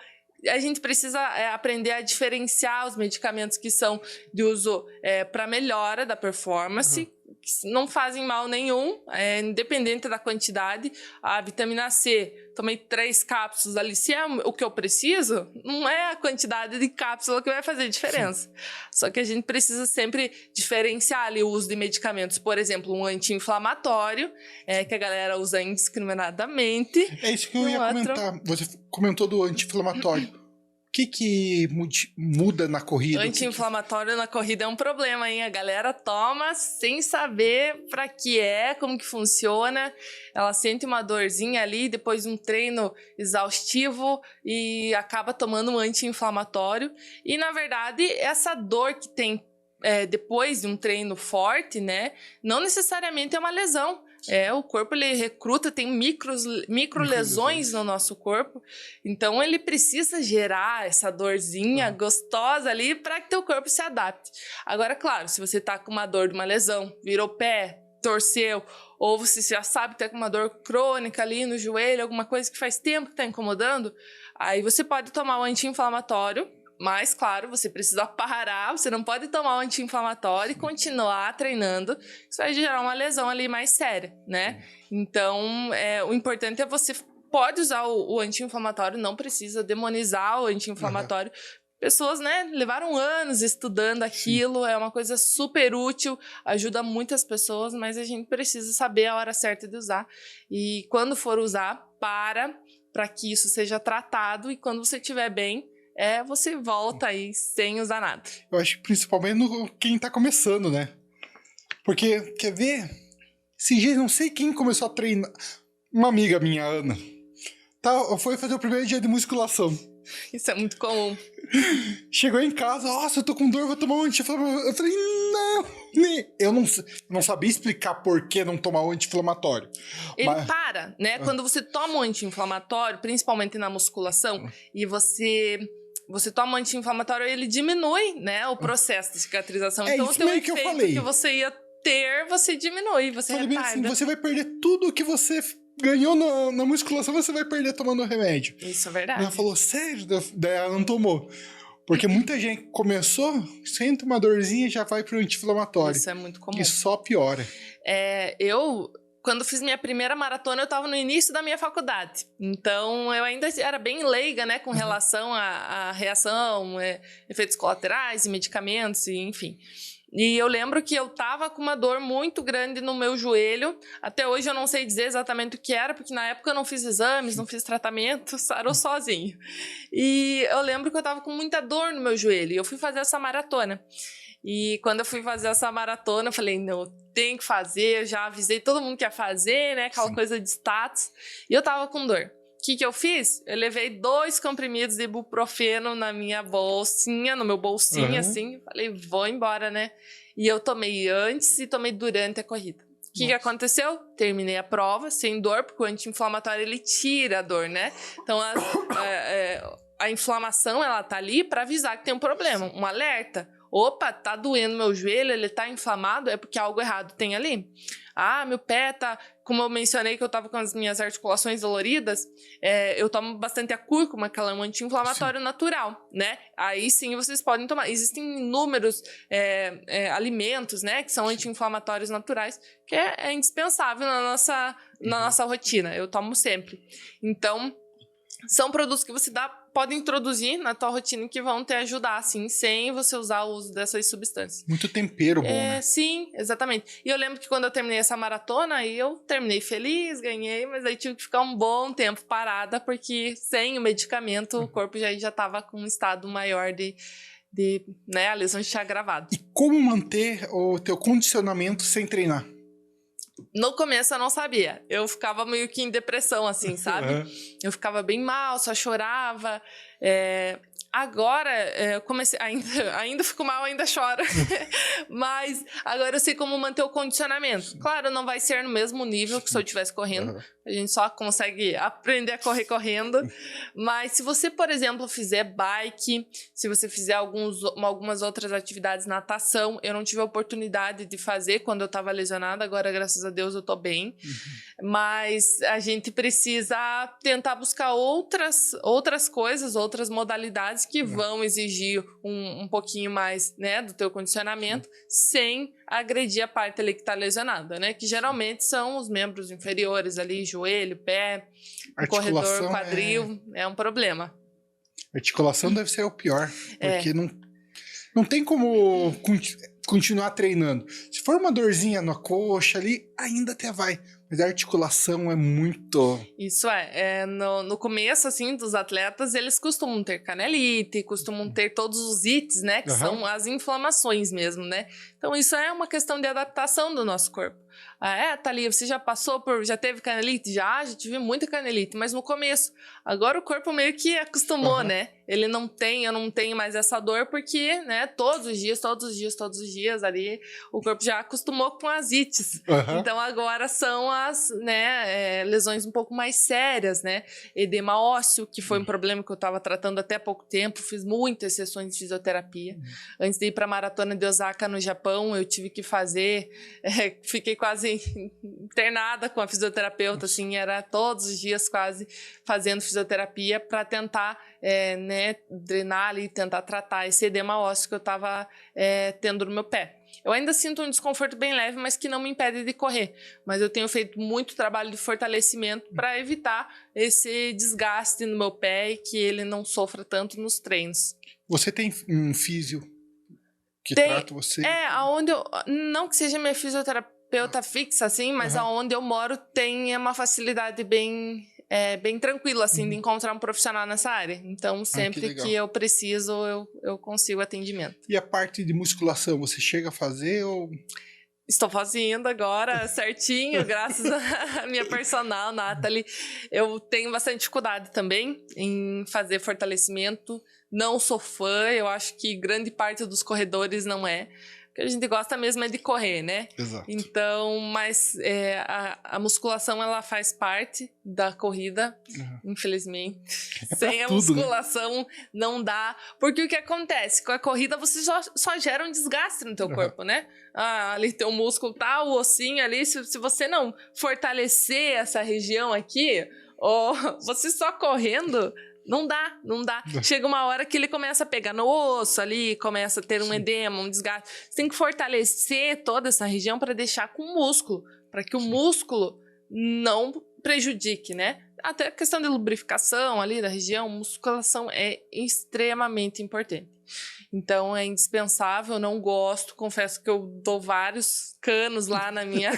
A gente precisa aprender a diferenciar os medicamentos que são de uso para melhora da performance, que não fazem mal nenhum, independente da quantidade. A vitamina C, tomei 3 cápsulas ali. Se é o que eu preciso, não é a quantidade de cápsula que vai fazer diferença. Só que a gente precisa sempre diferenciar ali o uso de medicamentos. Por exemplo, um anti-inflamatório, que a galera usa indiscriminadamente. É isso que eu ia comentar. Você comentou do anti-inflamatório. O que muda na corrida? Anti-inflamatório na corrida é um problema, hein? A galera toma sem saber pra que como que funciona. Ela sente uma dorzinha ali depois de um treino exaustivo e acaba tomando um anti-inflamatório. E, na verdade, essa dor que tem depois de um treino forte, né? Não necessariamente é uma lesão. O corpo ele recruta, tem micro lesões no nosso corpo, então ele precisa gerar essa dorzinha gostosa ali para que teu corpo se adapte. Agora, claro, se você tá com uma dor de uma lesão, virou pé, torceu, ou você já sabe que tá com uma dor crônica ali no joelho, alguma coisa que faz tempo que tá incomodando, aí você pode tomar o anti-inflamatório. Mas, claro, você precisa parar, você não pode tomar um anti-inflamatório e continuar treinando. Isso vai gerar uma lesão ali mais séria, né? Então, o importante é você pode usar o anti-inflamatório, não precisa demonizar o anti-inflamatório. Pessoas, né, levaram anos estudando aquilo, é uma coisa super útil, ajuda muitas pessoas, mas a gente precisa saber a hora certa de usar. E quando for usar, para que isso seja tratado e quando você estiver bem, você volta aí sem usar nada. Eu acho que principalmente quem tá começando, né? Porque, quer ver? Esse dia, não sei quem começou a treinar. Uma amiga minha, Ana, foi fazer o primeiro dia de musculação. Isso é muito comum. Chegou em casa, nossa, eu tô com dor, vou tomar um anti-inflamatório. Eu falei, não, eu não sabia explicar por que não tomar um anti-inflamatório. Ele para, né? Quando você toma um anti-inflamatório, principalmente na musculação, e você toma um anti-inflamatório, ele diminui, né, o processo de cicatrização. Então, o teu efeito que você ia ter, você diminui, você retarda. Assim, você vai perder tudo que você ganhou na musculação, você vai perder tomando remédio. Isso é verdade. Ela falou, sério? Daí ela não tomou. Porque muita gente começou, sente uma dorzinha e já vai pro anti-inflamatório. Isso é muito comum. E só piora. Quando fiz minha primeira maratona, eu estava no início da minha faculdade. Então, eu ainda era bem leiga, né, com relação à reação, efeitos colaterais e medicamentos, e enfim. E eu lembro que eu tava com uma dor muito grande no meu joelho. Até hoje eu não sei dizer exatamente o que era, porque na época eu não fiz exames, não fiz tratamento, sarou sozinho. E eu lembro que eu tava com muita dor no meu joelho e eu fui fazer essa maratona. E quando eu fui fazer essa maratona, eu falei, não, eu tenho que fazer, eu já avisei todo mundo que ia fazer, né, aquela coisa de status. E eu tava com dor. O que eu fiz? Eu levei 2 comprimidos de ibuprofeno na minha bolsinha, no meu bolsinho, assim. Falei, vou embora, né? E eu tomei antes e tomei durante a corrida. O que aconteceu? Terminei a prova sem dor, porque o anti-inflamatório, ele tira a dor, né? Então, a inflamação, ela tá ali para avisar que tem um problema, um alerta. Opa, tá doendo meu joelho, ele tá inflamado, é porque algo errado tem ali. Ah, meu pé tá... Como eu mencionei que eu tava com as minhas articulações doloridas, eu tomo bastante a cúrcuma, que ela é um anti-inflamatório natural, né? Aí sim vocês podem tomar. Existem inúmeros alimentos, né, que são anti-inflamatórios naturais, que é indispensável na nossa rotina. Eu tomo sempre. Então, são produtos que você pode introduzir na tua rotina que vão te ajudar, assim, sem você usar o uso dessas substâncias. Muito tempero bom, né? Sim, exatamente. E eu lembro que quando eu terminei essa maratona, aí eu terminei feliz, ganhei, mas aí tive que ficar um bom tempo parada, porque sem o medicamento o corpo já estava com um estado maior de né, a lesão tinha agravado. E como manter o teu condicionamento sem treinar? No começo eu não sabia. Eu ficava meio que em depressão, assim, sabe? Eu ficava bem mal, só chorava. Agora, eu comecei... Ainda fico mal, ainda choro. Mas agora eu sei como manter o condicionamento. Claro, não vai ser no mesmo nível que se eu estivesse correndo. A gente só consegue aprender a correr correndo. Mas se você, por exemplo, fizer bike, se você fizer algumas outras atividades, natação, eu não tive a oportunidade de fazer quando eu estava lesionada. Agora, graças a Deus, eu tô bem. Mas a gente precisa tentar buscar outras coisas, outras modalidades que vão exigir um pouquinho mais, né, do teu condicionamento, sem agredir a parte ali que tá lesionada, né? Que geralmente são os membros inferiores ali, joelho, pé, corredor, quadril, é um problema. Articulação deve ser o pior, porque não tem como continuar treinando. Se for uma dorzinha na coxa ali, ainda até vai. Mas a articulação é muito... Isso no começo, assim, dos atletas, eles costumam ter canelite, costumam ter todos os ites, né? Que são as inflamações mesmo, né? Então, isso é uma questão de adaptação do nosso corpo. Thalia, você já teve canelite? Já tive muita canelite, mas no começo. Agora o corpo meio que acostumou, né? Eu não tenho mais essa dor porque, né, todos os dias ali, o corpo já acostumou com as ites. Então agora são as, né, lesões um pouco mais sérias, né? Edema ósseo, que foi um problema que eu estava tratando até há pouco tempo, fiz muitas sessões de fisioterapia. Antes de ir para a maratona de Osaka no Japão, eu tive que fazer, fiquei quase internada com a fisioterapeuta, assim, era todos os dias quase fazendo fisioterapia para tentar, né, drenar ali, tentar tratar esse edema ósseo que eu estava tendo no meu pé. Eu ainda sinto um desconforto bem leve, mas que não me impede de correr. Mas eu tenho feito muito trabalho de fortalecimento para evitar esse desgaste no meu pé e que ele não sofra tanto nos treinos. Você tem um físio que trata você? Aonde eu... Não que seja minha fisioterapeuta fixa, assim, mas aonde eu moro tem uma facilidade bem tranquila, assim, de encontrar um profissional nessa área. Então, sempre que eu preciso, eu consigo atendimento. E a parte de musculação, você chega a fazer ou... Estou fazendo agora certinho, graças à minha personal, Nathalie. Eu tenho bastante dificuldade também em fazer fortalecimento. Não sou fã, eu acho que grande parte dos corredores não é. O que a gente gosta mesmo é de correr, né? Exato. Então, mas a musculação, ela faz parte da corrida, infelizmente. Sem a musculação, né? Não dá. Porque o que acontece? Com a corrida, você só gera um desgaste no teu corpo, né? Ali tem o músculo, tá, o ossinho ali. Se você não fortalecer essa região aqui, ou você só correndo... Não dá. Chega uma hora que ele começa a pegar no osso ali, começa a ter um edema, um desgaste. Você tem que fortalecer toda essa região para deixar com músculo, para que o músculo não prejudique, né? Até a questão de lubrificação ali da região, musculação é extremamente importante. Então é indispensável, eu não gosto, confesso que eu dou vários canos lá na minha...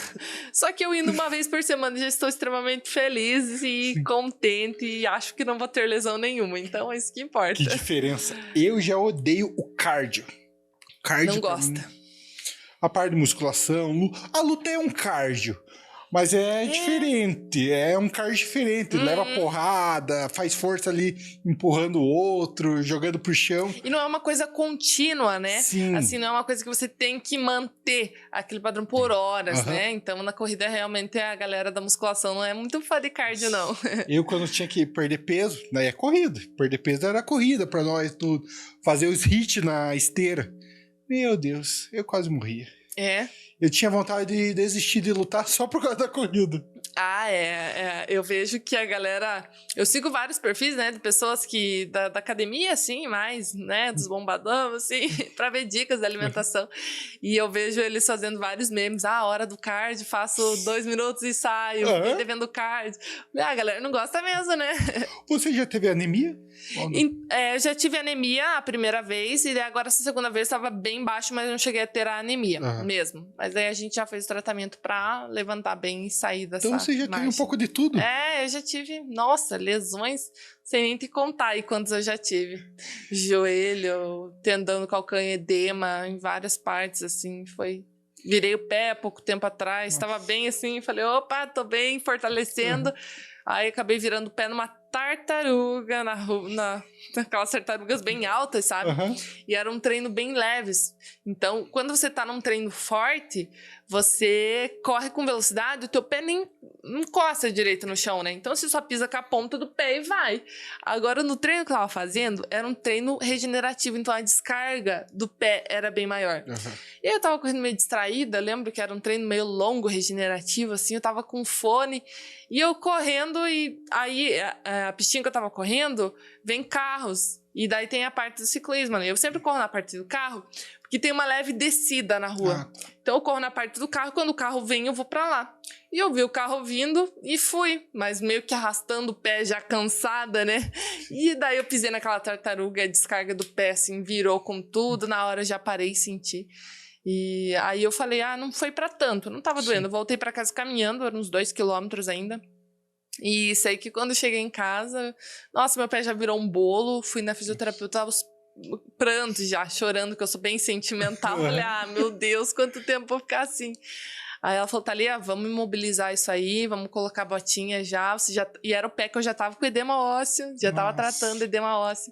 Só que eu indo uma vez por semana já estou extremamente feliz e contente e acho que não vou ter lesão nenhuma, então é isso que importa. Que diferença. Eu já odeio o cardio. Cardio não gosta. A parte de musculação, a luta é um cardio. Mas é diferente, é um cardio diferente, leva porrada, faz força ali, empurrando o outro, jogando pro chão. E não é uma coisa contínua, né? Sim. Assim, não é uma coisa que você tem que manter aquele padrão por horas, né? Então, na corrida, realmente, a galera da musculação não é muito fã de cardio, não. Eu, quando tinha que perder peso, daí é corrida. Perder peso era corrida pra nós, tudo. Fazer os hits na esteira. Meu Deus, eu quase morria. Eu tinha vontade de desistir de lutar só por causa da corrida. Eu vejo que a galera... Eu sigo vários perfis, né, de pessoas que... Da academia, assim, mais, né, dos bombadão, assim, pra ver dicas da alimentação. E eu vejo eles fazendo vários memes. Hora do cardio, faço 2 minutos e saio, devendo cardio. A galera não gosta mesmo, né? Você já teve anemia? Eu já tive anemia a primeira vez, e agora essa segunda vez estava bem baixo, mas eu não cheguei a ter a anemia mesmo. Mas aí a gente já fez o tratamento pra levantar bem e sair dessa Então você já teve um pouco de tudo? Eu já tive, nossa, lesões sem nem te contar aí quantos eu já tive. Joelho, tendão no calcanhar, edema em várias partes, assim, foi... Virei o pé há pouco tempo atrás, estava bem assim, falei, opa, tô bem, fortalecendo. Aí acabei virando o pé numa tartaruga, naquelas tartarugas bem altas, sabe? E era um treino bem leves. Então, quando você tá num treino forte, você corre com velocidade, o teu pé nem encosta direito no chão, né? Então, você só pisa com a ponta do pé e vai. Agora, no treino que eu tava fazendo, era um treino regenerativo, então a descarga do pé era bem maior. E eu tava correndo meio distraída, lembro que era um treino meio longo, regenerativo, assim, eu tava com fone, e eu correndo, e aí a pistinha que eu tava correndo, vem carros. E daí tem a parte do ciclismo, né? Eu sempre corro na parte do carro, porque tem uma leve descida na rua. Então eu corro na parte do carro, quando o carro vem, eu vou pra lá. E eu vi o carro vindo e fui, mas meio que arrastando o pé, já cansada, né? E daí eu pisei naquela tartaruga, a descarga do pé, assim, virou com tudo. Na hora eu já parei e senti. E aí eu falei, não foi pra tanto, não tava doendo. Eu voltei pra casa caminhando, eram uns 2 quilômetros ainda. E sei que quando eu cheguei em casa, nossa, meu pé já virou um bolo. Fui na fisioterapeuta, tava pranto já, chorando, que eu sou bem sentimental. Falei, meu Deus, quanto tempo eu vou ficar assim? Aí ela falou, Thalia, vamos imobilizar isso aí, vamos colocar botinha já. E era o pé que eu já tava com edema ósseo, já tava tratando edema ósseo.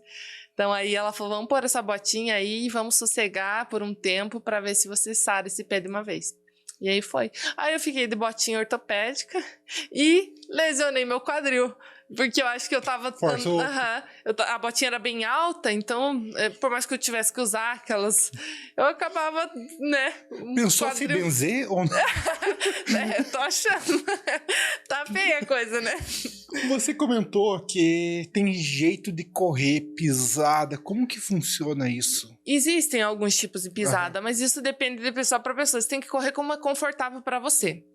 Então aí ela falou, vamos pôr essa botinha aí, vamos sossegar por um tempo pra ver se você sara esse pé de uma vez. E aí foi. Aí eu fiquei de botinha ortopédica e lesionei meu quadril. Porque eu acho que eu tava... a botinha era bem alta, então, por mais que eu tivesse que usar aquelas... Eu acabava, né... Pensou se benzer ou não? Eu tô achando. Tá feia a coisa, né? Você comentou que tem jeito de correr pisada. Como que funciona isso? Existem alguns tipos de pisada, mas isso depende de pessoa para pessoa. Você tem que correr como é confortável para você.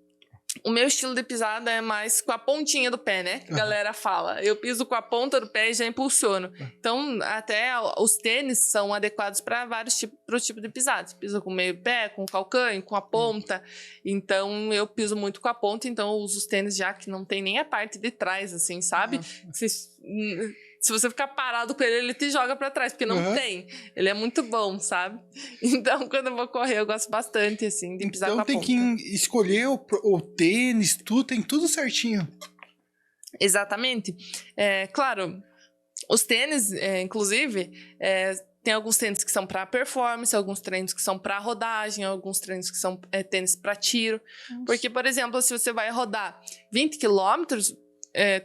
O meu estilo de pisada é mais com a pontinha do pé, né? Que a galera fala. Eu piso com a ponta do pé e já impulsiono. Então, até os tênis são adequados para vários tipos de pisada. Você pisa com o meio pé, com o calcanho, com a ponta. Então, eu piso muito com a ponta. Então, eu uso os tênis já que não tem nem a parte de trás, assim, sabe? Se você ficar parado com ele, ele te joga pra trás, porque não tem. Ele é muito bom, sabe? Então, quando eu vou correr, eu gosto bastante, assim, de pisar com a ponta. Então tem que escolher o tênis, tem tudo certinho. Exatamente. Claro, os tênis, inclusive, tem alguns tênis que são para performance, alguns tênis que são para rodagem, alguns tênis que são tênis para tiro. Porque, por exemplo, se você vai rodar 20 quilômetros...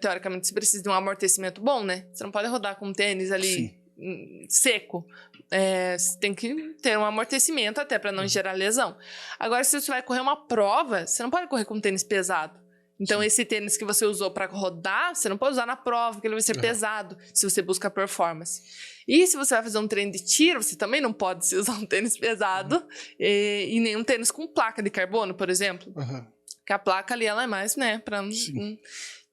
teoricamente, você precisa de um amortecimento bom, né? Você não pode rodar com um tênis ali seco. Você tem que ter um amortecimento até para não gerar lesão. Agora, se você vai correr uma prova, você não pode correr com um tênis pesado. Então, esse tênis que você usou para rodar, você não pode usar na prova, porque ele vai ser pesado, se você busca performance. E se você vai fazer um treino de tiro, você também não pode usar um tênis pesado e nem um tênis com placa de carbono, por exemplo. Porque a placa ali, ela é mais, né, para...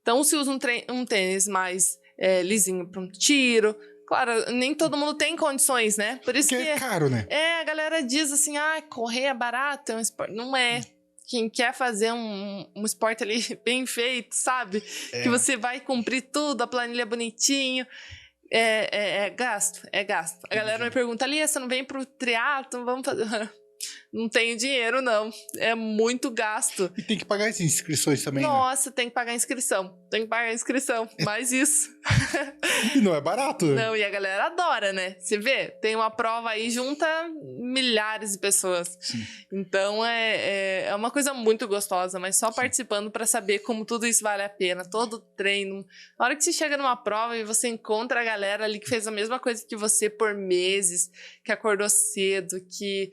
Então, se usa um tênis mais lisinho para um tiro. Claro, nem todo mundo tem condições, né? Por isso que é caro, né? A galera diz assim, correr é barato, é um esporte. Não é. Quem quer fazer um esporte ali bem feito, sabe? Que você vai cumprir tudo, a planilha bonitinho. É gasto. A galera me pergunta, Lia, você não vem pro triatlo? Vamos fazer... Não tenho dinheiro, não. É muito gasto. E tem que pagar as inscrições também, Nossa, tem que pagar a inscrição. Mais isso. E não é barato. Não, e a galera adora, né? Você vê, tem uma prova aí, junta milhares de pessoas. Sim. Então, é uma coisa muito gostosa, mas só participando para saber como tudo isso vale a pena. Todo treino. Na hora que você chega numa prova e você encontra a galera ali que fez a mesma coisa que você por meses, que acordou cedo, que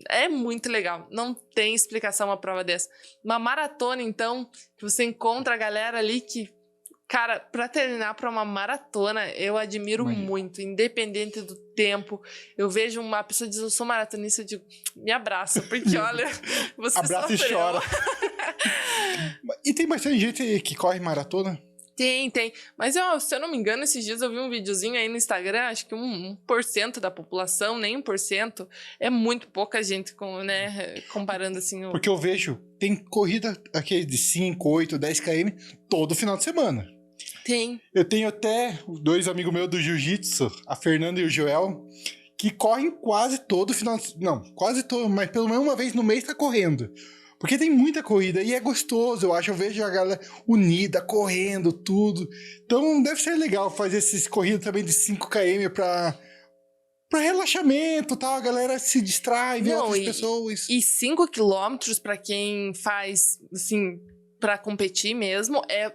é muito legal. Não tem explicação uma prova dessa. Uma maratona, então, que você encontra a galera ali que... Cara, pra treinar pra uma maratona, eu admiro muito, independente do tempo. Eu vejo uma pessoa diz, eu sou maratonista, eu digo, me abraça, porque olha, você abraça sofreu. E chora. E tem bastante gente que corre maratona? Tem. Mas, se eu não me engano, esses dias eu vi um videozinho aí no Instagram, acho que 1% da população, nem 1%. É muito pouca gente, comparando assim. Porque eu vejo, tem corrida aqui de 5, 8, 10 km todo final de semana. Tem. Eu tenho até 2 amigos meus do jiu-jitsu, a Fernanda e o Joel, que correm quase todo final de... Não, quase todo, mas pelo menos uma vez no mês tá correndo. Porque tem muita corrida e é gostoso, eu acho. Eu vejo a galera unida, correndo, tudo. Então deve ser legal fazer esses corridas também de 5 km pra relaxamento, tal. A galera se distrai, vê outras pessoas. E 5 quilômetros pra quem faz, assim, pra competir mesmo, é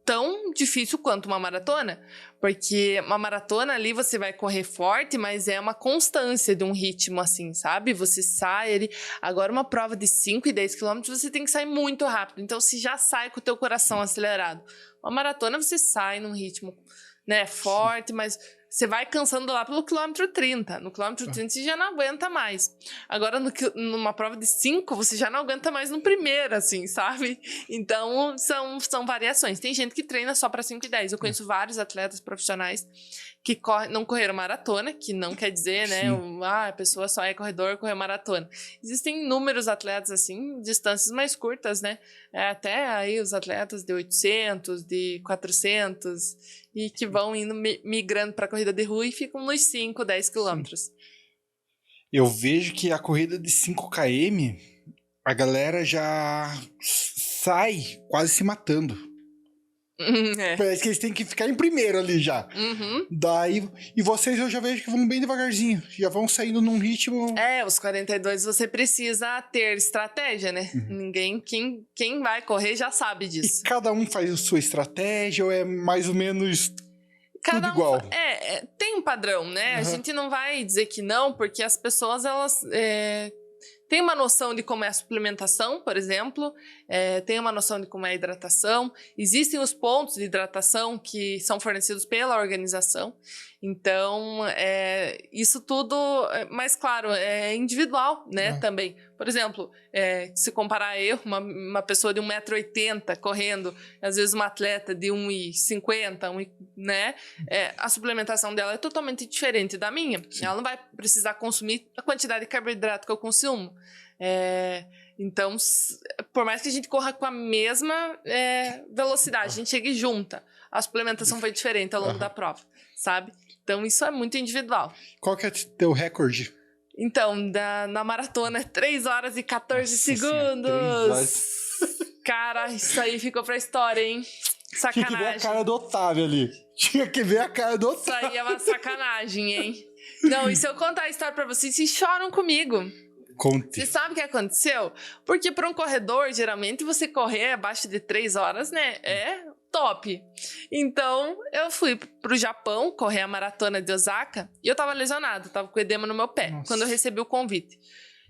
tão difícil quanto uma maratona, porque uma maratona ali você vai correr forte, mas é uma constância de um ritmo assim, sabe? Você sai ali, agora uma prova de 5 e 10 quilômetros você tem que sair muito rápido, então você já sai com o teu coração acelerado. Uma maratona você sai num ritmo, né, forte, mas você vai cansando lá pelo quilômetro 30. No quilômetro 30 você já não aguenta mais. Agora, numa prova de 5, você já não aguenta mais no primeiro, assim, sabe? Então, são variações. Tem gente que treina só para 5 e 10. Eu conheço vários atletas profissionais que não correram maratona, que não quer dizer, né? A pessoa só é corredor, correu maratona. Existem inúmeros atletas, assim, distâncias mais curtas, né? Até aí os atletas de 800, de 400, e que vão indo migrando para a corrida de rua e ficam nos 5, 10 quilômetros. Eu vejo que a corrida de 5 km, a galera já sai quase se matando. Parece que eles têm que ficar em primeiro ali já. Daí, e vocês eu já vejo que vão bem devagarzinho, já vão saindo num ritmo... Os 42 você precisa ter estratégia, né? Ninguém, quem vai correr já sabe disso. E cada um faz a sua estratégia ou é mais ou menos tudo igual? Tem um padrão, né? A gente não vai dizer que não, porque as pessoas, elas... Tem uma noção de como é a suplementação, por exemplo, tem uma noção de como é a hidratação, existem os pontos de hidratação que são fornecidos pela organização, então isso tudo, mas claro, é individual, né, também. Por exemplo, se comparar uma pessoa de 1,80 m correndo, às vezes uma atleta de 1,50 m, né, a suplementação dela é totalmente diferente da minha. Ela não vai precisar consumir a quantidade de carboidrato que eu consumo. Então, por mais que a gente corra com a mesma velocidade, a gente chegue junta, a suplementação foi diferente ao longo da prova, sabe? Então, isso é muito individual. Qual que é o teu recorde? Então, na maratona, 3 horas e 14 segundos. Cara, isso aí ficou pra história, hein? Sacanagem. Tinha que ver a cara do Otávio ali. Tinha que ver a cara do Otávio. Isso aí é uma sacanagem, hein? Não, e se eu contar a história pra vocês choram comigo. Conte. Você sabe o que aconteceu? Porque para um corredor, geralmente, você correr abaixo de 3 horas, né? É top. Então, eu fui pro Japão correr a maratona de Osaka e eu tava lesionado, tava com edema no meu pé, quando eu recebi o convite.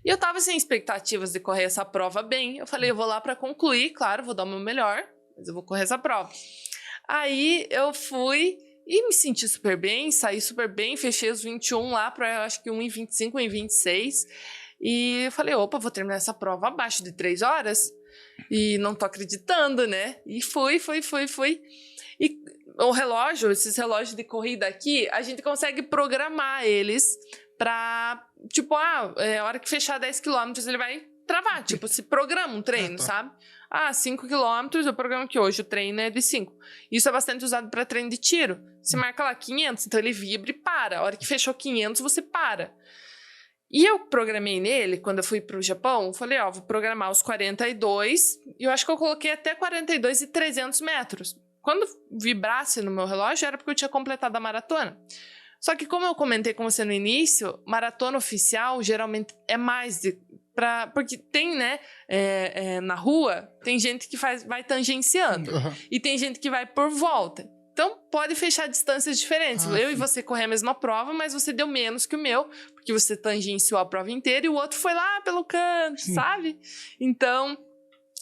E eu tava sem expectativas de correr essa prova bem. Eu falei, eu vou lá para concluir, claro, vou dar o meu melhor, mas eu vou correr essa prova. Aí eu fui e me senti super bem, saí super bem, fechei os 21 lá para acho que 1,25, 1,26. E eu falei, opa, vou terminar essa prova abaixo de 3 horas. E não tô acreditando, né? E fui. E o relógio, esses relógios de corrida aqui, a gente consegue programar eles pra, tipo, a hora que fechar 10 quilômetros ele vai travar. Tipo, se programa um treino, sabe? 5 quilômetros, eu programo que hoje o treino é de 5. Isso é bastante usado para treino de tiro. Você marca lá 500, então ele vibra e para. A hora que fechou 500, você para. E eu programei nele, quando eu fui pro Japão, falei, vou programar os 42, e eu acho que eu coloquei até 42 e 300 metros. Quando vibrasse no meu relógio, era porque eu tinha completado a maratona. Só que como eu comentei com você no início, maratona oficial geralmente é mais porque tem, né, na rua, tem gente que vai tangenciando, e tem gente que vai por volta. Então, pode fechar distâncias diferentes. Eu e você correr a mesma prova, mas você deu menos que o meu, porque você tangenciou a prova inteira e o outro foi lá pelo canto, sabe? Então,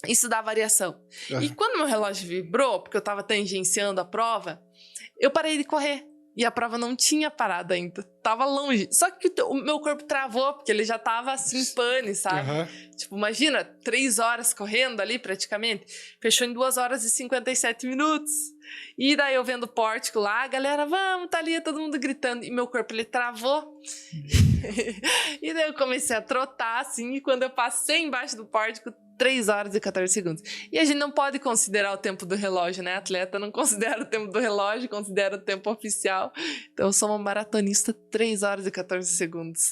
isso dá variação. E quando meu relógio vibrou, porque eu tava tangenciando a prova, eu parei de correr. E a prova não tinha parado ainda. Tava longe. Só que o meu corpo travou, porque ele já tava assim, em pane, sabe? Tipo, imagina, 3 horas correndo ali, praticamente. Fechou em 2 horas e 57 minutos. E daí eu vendo o pórtico lá, a galera, vamos, tá ali, todo mundo gritando. E meu corpo, ele travou. E daí eu comecei a trotar, assim, e quando eu passei embaixo do pórtico, 3 horas e 14 segundos. E a gente não pode considerar o tempo do relógio, né? Atleta não considera o tempo do relógio, considera o tempo oficial. Então eu sou uma maratonista 3 horas e 14 segundos.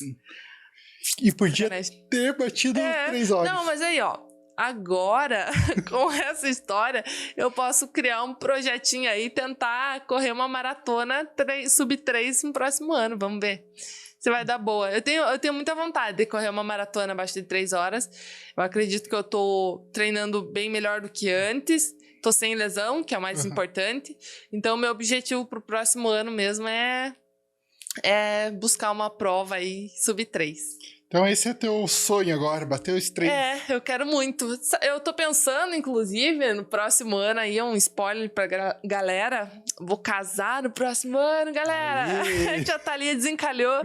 E podia ter batido 3 horas. Não, mas aí, agora, com essa história, eu posso criar um projetinho aí, tentar correr uma maratona sub 3 no próximo ano, vamos ver. se vai dar boa. Eu tenho muita vontade de correr uma maratona abaixo de 3 horas. Eu acredito que eu tô treinando bem melhor do que antes. Tô sem lesão, que é o mais importante. Então, meu objetivo pro próximo ano mesmo é buscar uma prova aí, sub 3. Então esse é teu sonho agora, bater os 3. Eu quero muito. Eu tô pensando, inclusive, no próximo ano aí, um spoiler pra galera. Vou casar no próximo ano, galera. A tia Thalia desencalhou.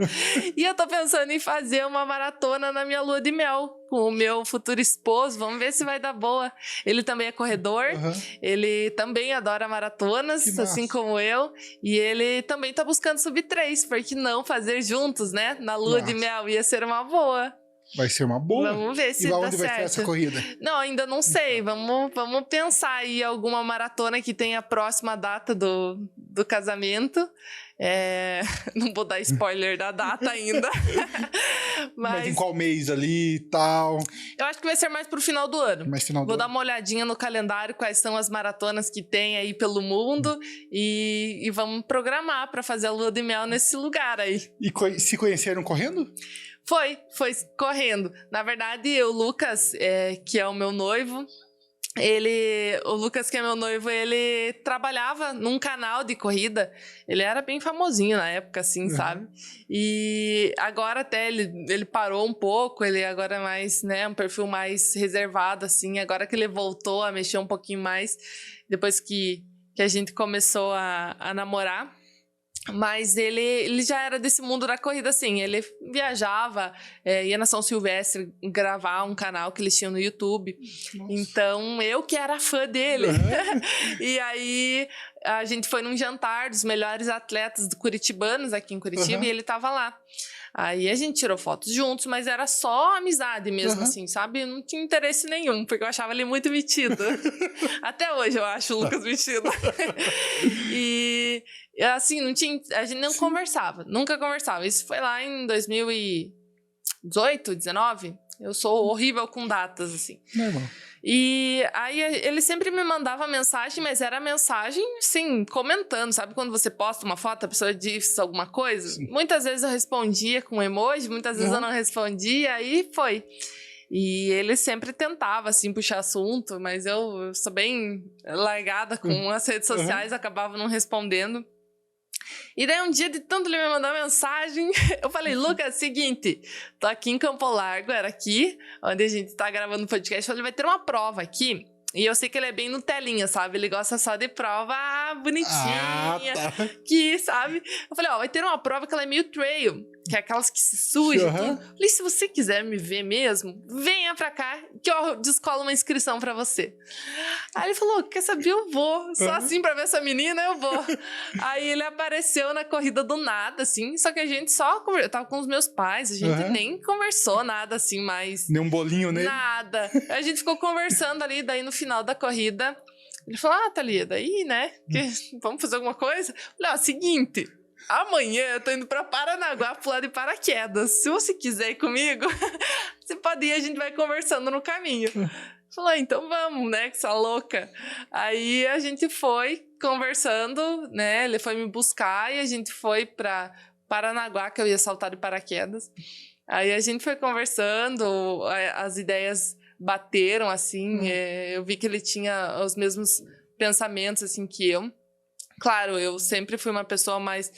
E eu tô pensando em fazer uma maratona na minha lua de mel com o meu futuro esposo. Vamos ver se vai dar boa. Ele também é corredor. Ele também adora maratonas, assim como eu. E ele também tá buscando sub 3. Por que não fazer juntos, né? Na lua de mel. Ia ser uma boa. Vai ser uma boa. Vamos ver se dá certo. E onde vai ser essa corrida? Não, ainda não sei. Vamos pensar aí alguma maratona que tenha a próxima data do casamento. Não vou dar spoiler da data ainda. Mas em qual mês ali e tal? Eu acho que vai ser mais pro final do ano. Vou dar ano. uma olhadinha no calendário, quais são as maratonas que tem aí pelo mundo. E vamos programar para fazer a lua de mel nesse lugar aí. E se conheceram correndo? Foi correndo. Na verdade, o Lucas, que é o meu noivo, o Lucas, que é meu noivo, ele trabalhava num canal de corrida. Ele era bem famosinho na época, assim, sabe? E agora até ele parou um pouco, ele agora é mais, né, um perfil mais reservado, assim. Agora que ele voltou a mexer um pouquinho mais, depois que a gente começou a namorar. Mas ele já era desse mundo da corrida, assim. Ele viajava, ia na São Silvestre gravar um canal que eles tinham no YouTube. Nossa. Então, eu que era fã dele. E aí, a gente foi num jantar dos melhores atletas curitibanos aqui em Curitiba e ele tava lá. Aí a gente tirou fotos juntos, mas era só amizade mesmo, assim, sabe? Não tinha interesse nenhum, porque eu achava ele muito metido. Até hoje eu acho o Lucas metido. E, assim, a gente não conversava, nunca conversava. Isso foi lá em 2018, 19. Eu sou horrível com datas, assim. Normal. E aí ele sempre me mandava mensagem, mas era mensagem, assim, comentando. Sabe quando você posta uma foto, a pessoa diz alguma coisa? Sim. Muitas vezes eu respondia com emoji, muitas vezes eu não respondia, aí foi. E ele sempre tentava, assim, puxar assunto, mas eu sou bem largada com as redes sociais, acabava não respondendo. E daí um dia, de tanto ele me mandar mensagem, eu falei, Lucas, seguinte, tô aqui em Campo Largo, era aqui, onde a gente tá gravando o podcast, eu falei, vai ter uma prova aqui, e eu sei que ele é bem Nutelinha, sabe? Ele gosta só de prova bonitinha, que, sabe? Eu falei, vai ter uma prova que ela é meio trail, que é aquelas que se sujam. Eu falei, se você quiser me ver mesmo, venha pra cá, que eu descolo uma inscrição pra você. Aí ele falou, quer saber? Eu vou. Só assim pra ver essa menina, eu vou. Aí ele apareceu na corrida do nada, assim, só que a gente eu tava com os meus pais, a gente nem conversou nada, assim, mais... Nem um bolinho nele? Nada. A gente ficou conversando ali, daí no final da corrida, ele falou, Thalia, daí, né, vamos fazer alguma coisa? Eu falei, seguinte... Amanhã eu tô indo pra Paranaguá pular de paraquedas. Se você quiser ir comigo, você pode ir, a gente vai conversando no caminho. Falou, então vamos, né, que essa louca. Aí a gente foi conversando, né, ele foi me buscar e a gente foi pra Paranaguá, que eu ia saltar de paraquedas. Aí a gente foi conversando, as ideias bateram, assim, eu vi que ele tinha os mesmos pensamentos, assim, que eu. Claro, eu sempre fui uma pessoa mais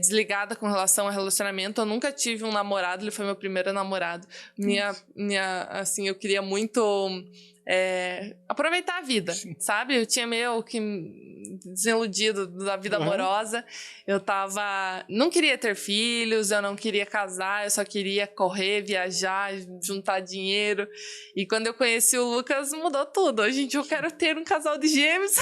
desligada com relação ao relacionamento. Eu nunca tive um namorado, ele foi meu primeiro namorado. Assim, eu queria muito aproveitar a vida, sabe? Eu tinha meio que desiludido da vida amorosa. Eu não queria ter filhos, eu não queria casar, eu só queria correr, viajar, juntar dinheiro. E quando eu conheci o Lucas, mudou tudo. Hoje em dia eu quero ter um casal de gêmeos,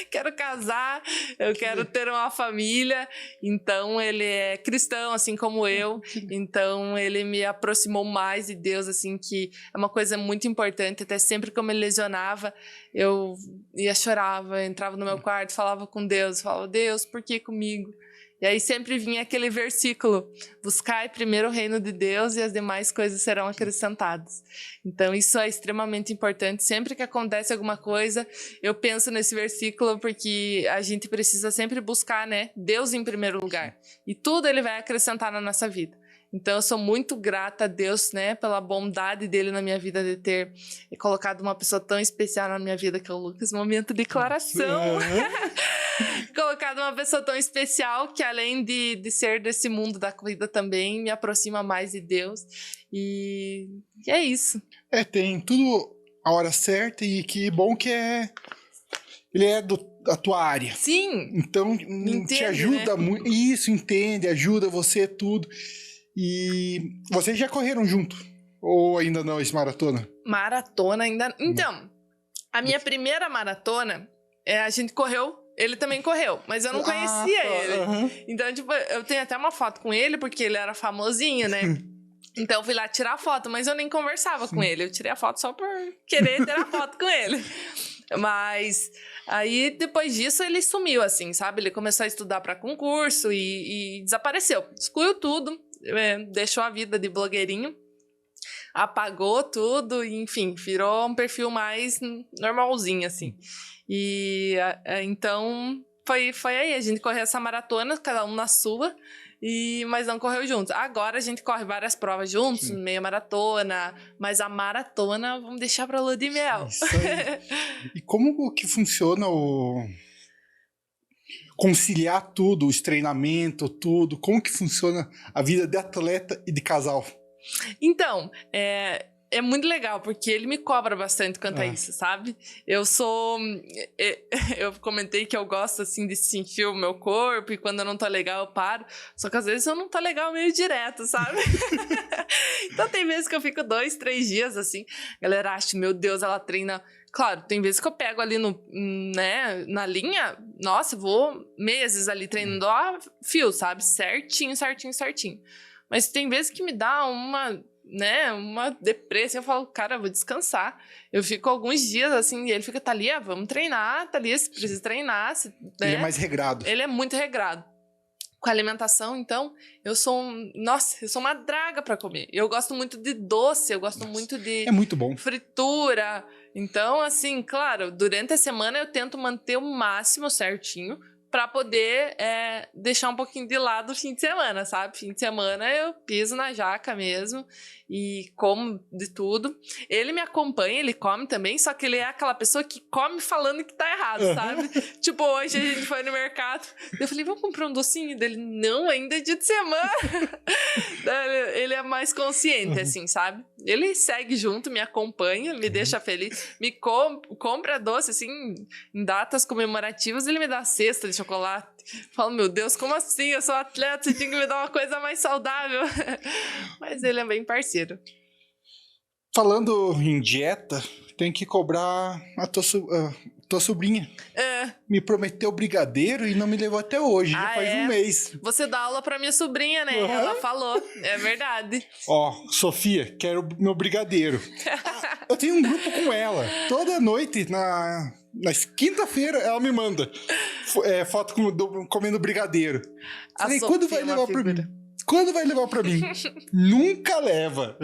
quero casar, eu quero ter uma família. Então ele é cristão, assim como eu. Então ele me aproximou mais de Deus, assim, que é uma coisa muito importante. Até sempre que eu me lesionava, eu chorava, entrava no meu quarto, falava com Deus, falava, Deus, por que comigo? E aí sempre vinha aquele versículo: buscai primeiro o reino de Deus e as demais coisas serão acrescentadas. Então isso é extremamente importante. Sempre que acontece alguma coisa, eu penso nesse versículo, porque a gente precisa sempre buscar, né, Deus em primeiro lugar. E tudo ele vai acrescentar na nossa vida. Então eu sou muito grata a Deus, né, pela bondade dele na minha vida, de ter colocado uma pessoa tão especial na minha vida, que é o Lucas. Momento de declaração. Colocado uma pessoa tão especial que, além de ser desse mundo da corrida, também me aproxima mais de Deus. E é isso. Tem tudo a hora certa, e que bom que ele é da tua área. Sim. Então, entende, te ajuda, né? muito. Isso, entende, ajuda você, tudo. E vocês já correram junto? Ou ainda não, esse maratona? Maratona ainda... Então, a minha primeira maratona, a gente correu. Ele também correu, mas eu não conhecia ele. Uhum. Então, tipo, eu tenho até uma foto com ele, porque ele era famosinho, né? Então, eu fui lá tirar foto, mas eu nem conversava com ele. Eu tirei a foto só por querer tirar foto com ele. Mas aí, depois disso, ele sumiu, assim, sabe? Ele começou a estudar para concurso e desapareceu. Excluiu tudo, deixou a vida de blogueirinho, apagou tudo, e, enfim, virou um perfil mais normalzinho, assim. E então foi aí, a gente correu essa maratona, cada um na sua, mas não correu juntos. Agora a gente corre várias provas juntos, Sim. meia maratona, mas a maratona vamos deixar pra lua de mel. Isso aí. E como que funciona conciliar tudo, os treinamentos, tudo? Como que funciona a vida de atleta e de casal? Então, é muito legal, porque ele me cobra bastante quanto a isso, sabe? Eu comentei que eu gosto, assim, de sentir o meu corpo, e quando eu não tô legal, eu paro. Só que às vezes eu não tô legal meio direto, sabe? Então tem vezes que eu fico 2, 3 dias, assim. A galera acha, meu Deus, ela treina... Claro, tem vezes que eu pego ali na linha, nossa, eu vou meses ali treinando a fio, sabe? Certinho. Mas tem vezes que me dá uma depressa, eu falo, cara, eu vou descansar. Eu fico alguns dias assim, e ele fica, Thalia, vamos treinar, Thalia, você precisa treinar. Né? Ele é mais regrado. Ele é muito regrado. Com a alimentação, então, eu sou uma draga pra comer. Eu gosto muito de doce, eu gosto muito de... É muito bom. Fritura. Então, assim, claro, durante a semana eu tento manter o máximo certinho, pra poder deixar um pouquinho de lado o fim de semana, sabe? Fim de semana eu piso na jaca mesmo e como de tudo. Ele me acompanha, ele come também, só que ele é aquela pessoa que come falando que tá errado, sabe? Tipo, hoje a gente foi no mercado, eu falei, vamos comprar um docinho dele? Não, ainda é dia de semana. Ele é mais consciente, assim, sabe? Ele segue junto, me acompanha, me deixa feliz, me compra doce, assim, em datas comemorativas, ele me dá cesta de chocolate. Falo, meu Deus, como assim? Eu sou atleta, você tinha que me dar uma coisa mais saudável. Mas ele é bem parceiro. Falando em dieta, tem que cobrar a tua sobrinha. Me prometeu brigadeiro e não me levou até hoje. Já faz um mês. Você dá aula pra minha sobrinha, né? Uhum. Ela falou. É verdade. Sofia, quero meu brigadeiro. Eu tenho um grupo com ela. Toda noite, na quinta-feira, ela me manda foto comendo brigadeiro. Falei, quando vai levar pra mim? Quando vai levar pra mim? Nunca leva.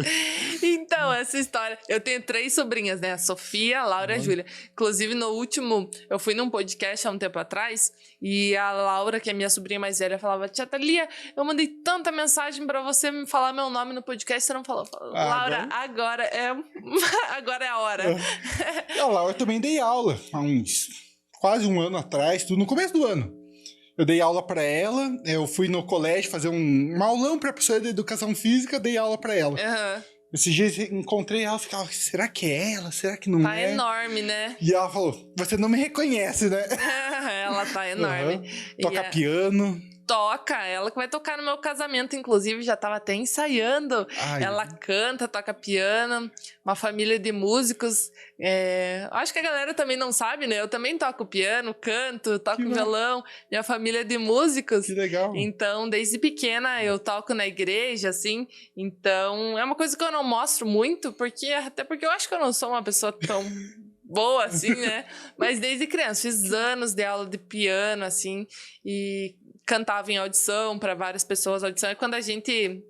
Então, essa história... Eu tenho 3 sobrinhas, né? A Sofia, a Laura e a Júlia. Inclusive, no último... Eu fui num podcast há um tempo atrás e a Laura, que é minha sobrinha mais velha, falava, tia Thalia, eu mandei tanta mensagem pra você me falar meu nome no podcast, você não falou. Laura, agora é a hora. A Laura também dei aula há quase um ano atrás, no começo do ano. Eu dei aula pra ela, eu fui no colégio fazer um aulão pra professora de educação física, dei aula pra ela. Uhum. Esses dias encontrei ela e ficava, será que é ela? Será que não tá é? Tá enorme, né? E ela falou, você não me reconhece, né? Ela tá enorme. Uhum. Toca piano. Toca, ela que vai tocar no meu casamento, inclusive, já tava até ensaiando. Ela canta, toca piano, uma família de músicos. Acho que a galera também não sabe, né? Eu também toco piano, canto, toco violão. Minha família é de músicos. Que legal. Então, desde pequena, eu toco na igreja, assim. Então, é uma coisa que eu não mostro muito, até porque eu acho que eu não sou uma pessoa tão... boa, assim, né? Mas desde criança, fiz anos de aula de piano, assim, e cantava em audição para várias pessoas. Audição é quando a gente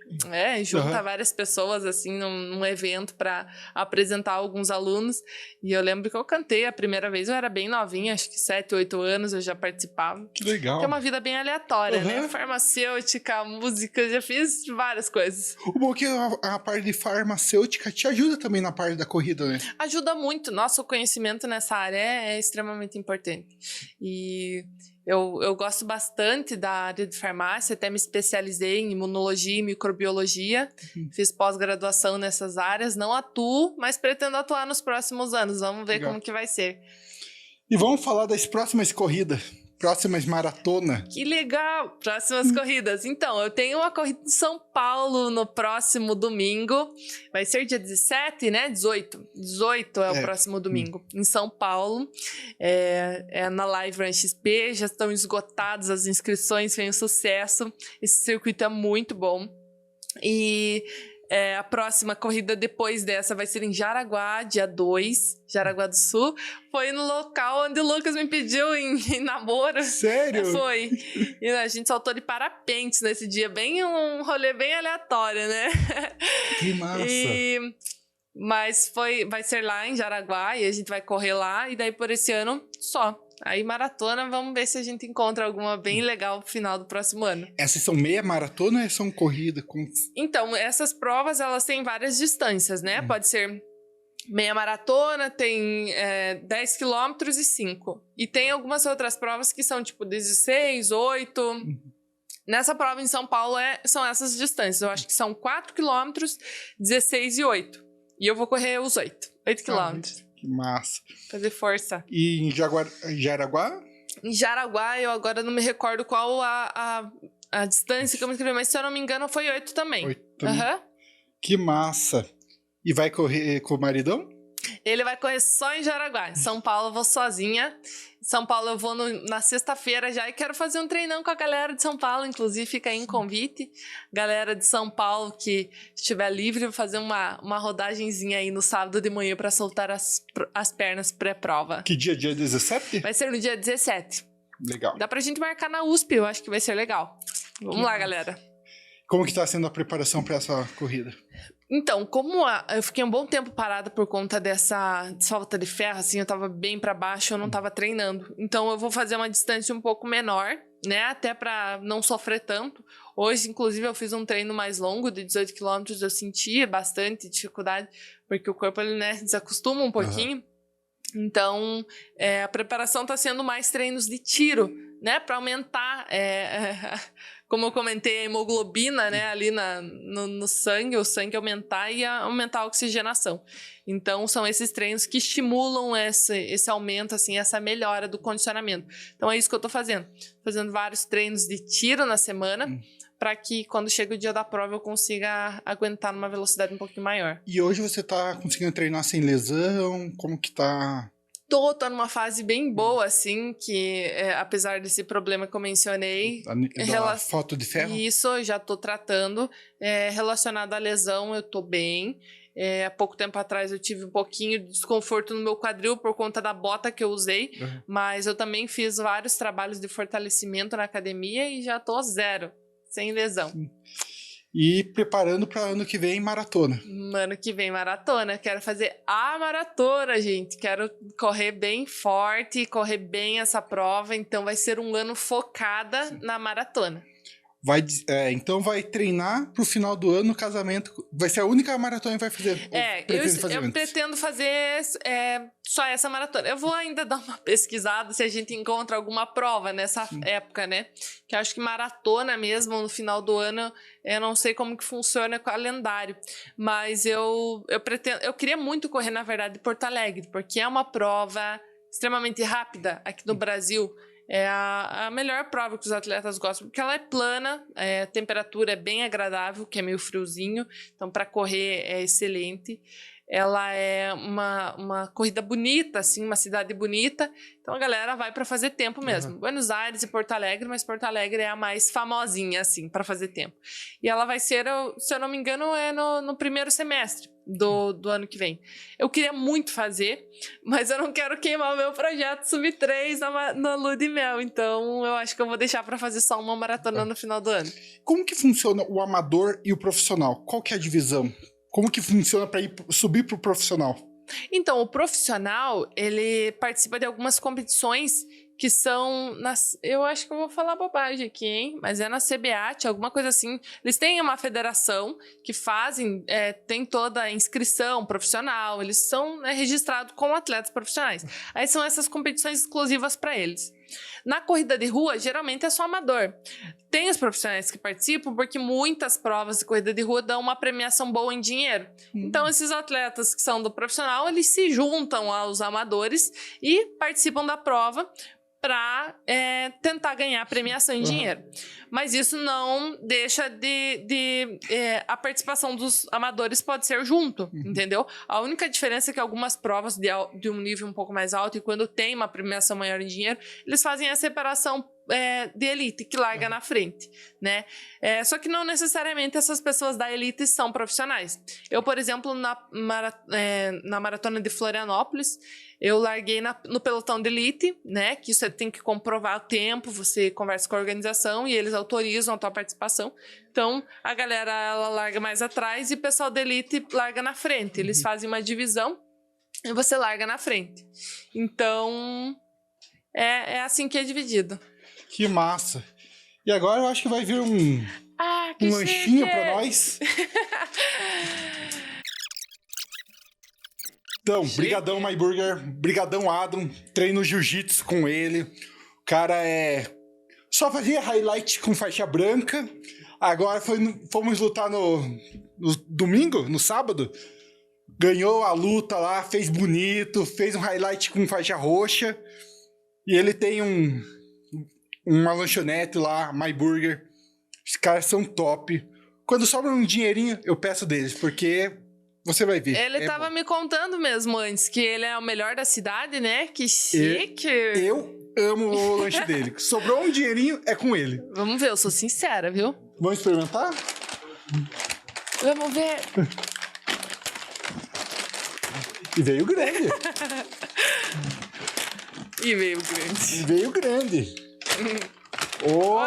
junta várias pessoas assim num evento para apresentar alguns alunos. E eu lembro que eu cantei a primeira vez, eu era bem novinha, acho que 7, 8 anos eu já participava. Que legal. Que é uma vida bem aleatória, né? Farmacêutica, música, eu já fiz várias coisas. O bom é que a parte de farmacêutica te ajuda também na parte da corrida, né? Ajuda muito. Nosso conhecimento nessa área é extremamente importante. E eu gosto bastante da área de farmácia, até me especializei em imunologia e microbiologia. Fiz pós-graduação nessas áreas. Não atuo, mas pretendo atuar nos próximos anos. Vamos ver como que vai ser. E vamos falar das próximas corridas. Próximas maratona. Que legal! Próximas corridas. Então, eu tenho uma corrida em São Paulo no próximo domingo. Vai ser dia 17, né? 18. 18 é o próximo domingo. Em São Paulo. É na Live Run XP. Já estão esgotadas as inscrições. Foi um sucesso. Esse circuito é muito bom. E a próxima corrida depois dessa vai ser em Jaraguá, dia 2, Jaraguá do Sul. Foi no local onde o Lucas me pediu em namoro. Sério? Foi. E a gente saltou de parapentes nesse dia, um rolê bem aleatório, né? Que massa! Mas vai ser lá em Jaraguá e a gente vai correr lá. E daí por esse ano só. Aí maratona, vamos ver se a gente encontra alguma bem legal no final do próximo ano. Essas são meia maratona ou são corrida? Então, essas provas, elas têm várias distâncias, né? Pode ser meia maratona, tem 10 quilômetros e 5. E tem algumas outras provas que são tipo 16, 8. Nessa prova em São Paulo são essas distâncias. Eu acho que são 4 quilômetros, 16 e 8. E eu vou correr os 8 quilômetros. Que massa. Fazer força. E em Jaraguá? Em Jaraguá, eu agora não me recordo qual a distância que eu me inscrevi, mas se eu não me engano foi 8 também. 8 também. Que massa. E vai correr com o maridão? Ele vai correr só em Jaraguá. Em São Paulo eu vou sozinha. Em São Paulo eu vou na sexta-feira já e quero fazer um treinão com a galera de São Paulo. Inclusive fica aí em convite. Galera de São Paulo que estiver livre, vou fazer uma rodagenzinha aí no sábado de manhã para soltar as pernas pré-prova. Que dia? Dia 17? Vai ser no dia 17. Legal. Dá pra gente marcar na USP, eu acho que vai ser legal. Vamos lá, galera. Como que tá sendo a preparação para essa corrida? Então, eu fiquei um bom tempo parada por conta dessa falta de ferro, assim, eu tava bem pra baixo, eu não tava treinando. Então, eu vou fazer uma distância um pouco menor, né, até pra não sofrer tanto. Hoje, inclusive, eu fiz um treino mais longo, de 18 quilômetros, eu senti bastante dificuldade, porque o corpo, ele, né, desacostuma um pouquinho. Então, a preparação tá sendo mais treinos de tiro, né, pra aumentar, como eu comentei, a hemoglobina, né, ali no sangue, o sangue aumentar e aumentar a oxigenação. Então, são esses treinos que estimulam esse aumento, assim, essa melhora do condicionamento. Então, é isso que eu tô fazendo. Fazendo vários treinos de tiro na semana, para que quando chega o dia da prova eu consiga aguentar numa velocidade um pouquinho maior. E hoje você tá conseguindo treinar sem lesão? Como que tá? Tô numa fase bem boa, assim, que apesar desse problema que eu mencionei... Da foto de ferro? Isso, eu já tô tratando. Relacionado à lesão, eu tô bem. Há pouco tempo atrás eu tive um pouquinho de desconforto no meu quadril por conta da bota que eu usei. Mas eu também fiz vários trabalhos de fortalecimento na academia e já tô zero, sem lesão. E preparando para ano que vem maratona. Ano que vem maratona. Quero fazer a maratona, gente. Quero correr bem forte, correr bem essa prova. Então vai ser um ano focada na maratona. Então vai treinar pro final do ano, casamento. Vai ser a única maratona que vai fazer. Eu pretendo fazer só essa maratona. Eu vou ainda dar uma pesquisada se a gente encontra alguma prova nessa época, né? Que eu acho que maratona mesmo, no final do ano, eu não sei como que funciona o calendário. Mas eu queria muito correr, na verdade, de Porto Alegre, porque é uma prova extremamente rápida aqui no Brasil. É a melhor prova que os atletas gostam, porque ela é plana, a temperatura é bem agradável, que é meio friozinho, então para correr é excelente. ela é uma corrida bonita, assim, uma cidade bonita. Então a galera vai para fazer tempo mesmo. Buenos Aires e Porto Alegre, mas Porto Alegre é a mais famosinha, assim, para fazer tempo. E ela vai ser, se eu não me engano, é no primeiro semestre do ano que vem. Eu queria muito fazer, mas eu não quero queimar o meu projeto Sub 3 na Lua de Mel. Então eu acho que eu vou deixar para fazer só uma maratona no final do ano. Como que funciona o amador e o profissional? Qual que é a divisão? Como que funciona para subir pro profissional? Então, o profissional, ele participa de algumas competições que são... eu acho que eu vou falar bobagem aqui, hein? Mas é na CBAT, alguma coisa assim. Eles têm uma federação que fazem... tem toda a inscrição profissional. Eles são registrados como atletas profissionais. Aí são essas competições exclusivas para eles. Na corrida de rua, geralmente é só amador. Tem os profissionais que participam porque muitas provas de corrida de rua dão uma premiação boa em dinheiro. Então, esses atletas que são do profissional, eles se juntam aos amadores e participam da prova para tentar ganhar a premiação em dinheiro. Mas isso não deixa a participação dos amadores pode ser junto, entendeu? A única diferença é que algumas provas de um nível um pouco mais alto, e quando tem uma premiação maior em dinheiro, eles fazem a separação de elite, que larga na frente, né? Só que não necessariamente essas pessoas da elite são profissionais. Eu, por exemplo, na maratona de Florianópolis, eu larguei no pelotão de elite, né? Que você tem que comprovar o tempo, você conversa com a organização e eles autorizam a tua participação. Então, a galera, ela larga mais atrás e o pessoal da elite larga na frente. Eles fazem uma divisão e você larga na frente. Então, é assim que é dividido. Que massa. E agora eu acho que vai vir um lanchinho para nós. Então, brigadão MyBurger, brigadão Adam, treino jiu-jitsu com ele. O cara só fazia highlight com faixa branca. Agora fomos lutar no domingo, no sábado. Ganhou a luta lá, fez bonito, fez um highlight com faixa roxa. E ele tem uma lanchonete lá, MyBurger. Os caras são top. Quando sobra um dinheirinho, eu peço deles, porque você vai ver. Ele tava me contando mesmo antes que ele é o melhor da cidade, né? Que chique. Eu amo o lanche dele. Sobrou um dinheirinho, é com ele. Vamos ver, eu sou sincera, viu? Vamos experimentar? Vamos ver. E veio grande. E veio grande. E veio grande. Oh.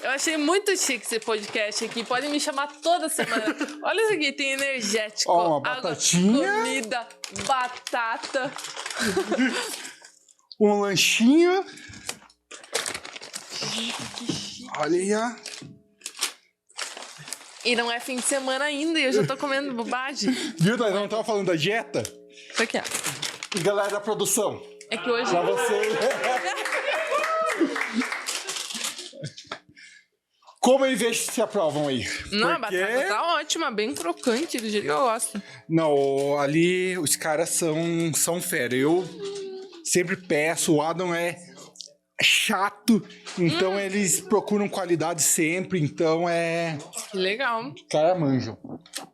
Eu achei muito chique esse podcast aqui. Podem me chamar toda semana. Olha isso aqui, tem energético, uma batatinha, água, comida, batata. Um lanchinho. Que chique. Olha aí, ó. E não é fim de semana ainda e eu já tô comendo bobagem. Viu? Nós não tava falando da dieta? Isso aqui, ó. E galera da produção. É que hoje... Pra você... Como e vejo se aprovam aí. Não, porque... a batata tá ótima, bem crocante, do jeito que eu gosto. Não, ali os caras são fera. Eu sempre peço, o Adam é chato, então eles procuram qualidade sempre, então Que legal. Cara, manjam.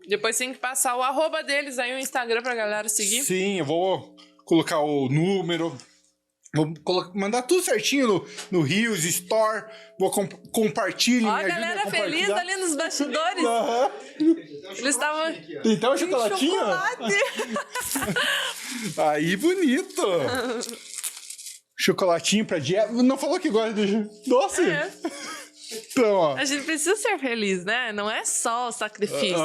Depois tem que passar o @ deles aí, o Instagram pra galera seguir. Sim, eu vou colocar o número... Vou mandar tudo certinho no Reels, Store. Vou compartilhar. Ó, a galera feliz ali nos bastidores. Eles estavam... Então, chocolatinho? Chocolate. Aí, bonito. Chocolatinho pra dieta. Não falou que gosta de doce? Então, ó. A gente precisa ser feliz, né? Não é só o sacrifício.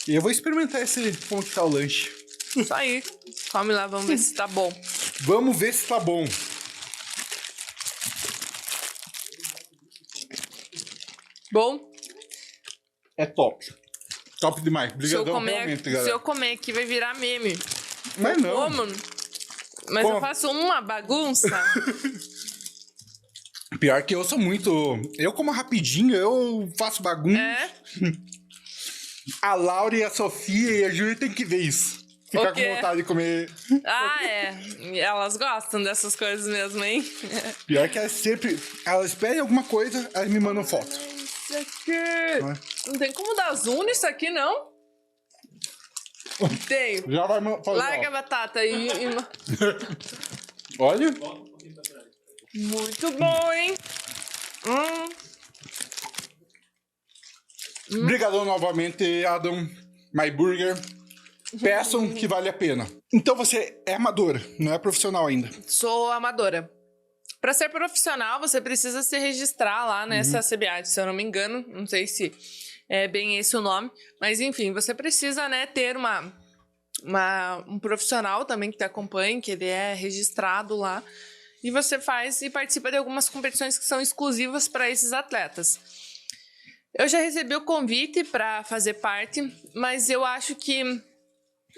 E eu vou experimentar como que tá o lanche. Isso aí. Come lá, vamos ver se tá bom. Vamos ver se tá bom. Bom? É top. Top demais. Obrigadão, realmente, galera. Se eu comer aqui, vai virar meme. Mas não. Como? Mas eu faço uma bagunça. Pior que eu sou muito... Eu como rapidinho, eu faço bagunça. A Laura e a Sofia e a Júlia tem que ver isso. Ficar com vontade de comer. Ah, elas gostam dessas coisas mesmo, hein? Pior que elas pedem alguma coisa, elas me mandam foto. Isso aqui... Não tem como dar zoom nisso aqui, não? Tenho. Já vai fazer, Larga a ó. batata Olha. Muito bom, hein? Obrigadão novamente, Adam. My Burger. Peçam que vale a pena. Então você é amadora, não é profissional ainda. Sou amadora. Para ser profissional, você precisa se registrar lá nessa CBAT, se eu não me engano. Não sei se é bem esse o nome. Mas, enfim, você precisa, né, ter um profissional também que te acompanhe, que ele é registrado lá. E você faz e participa de algumas competições que são exclusivas para esses atletas. Eu já recebi o convite para fazer parte, mas eu acho que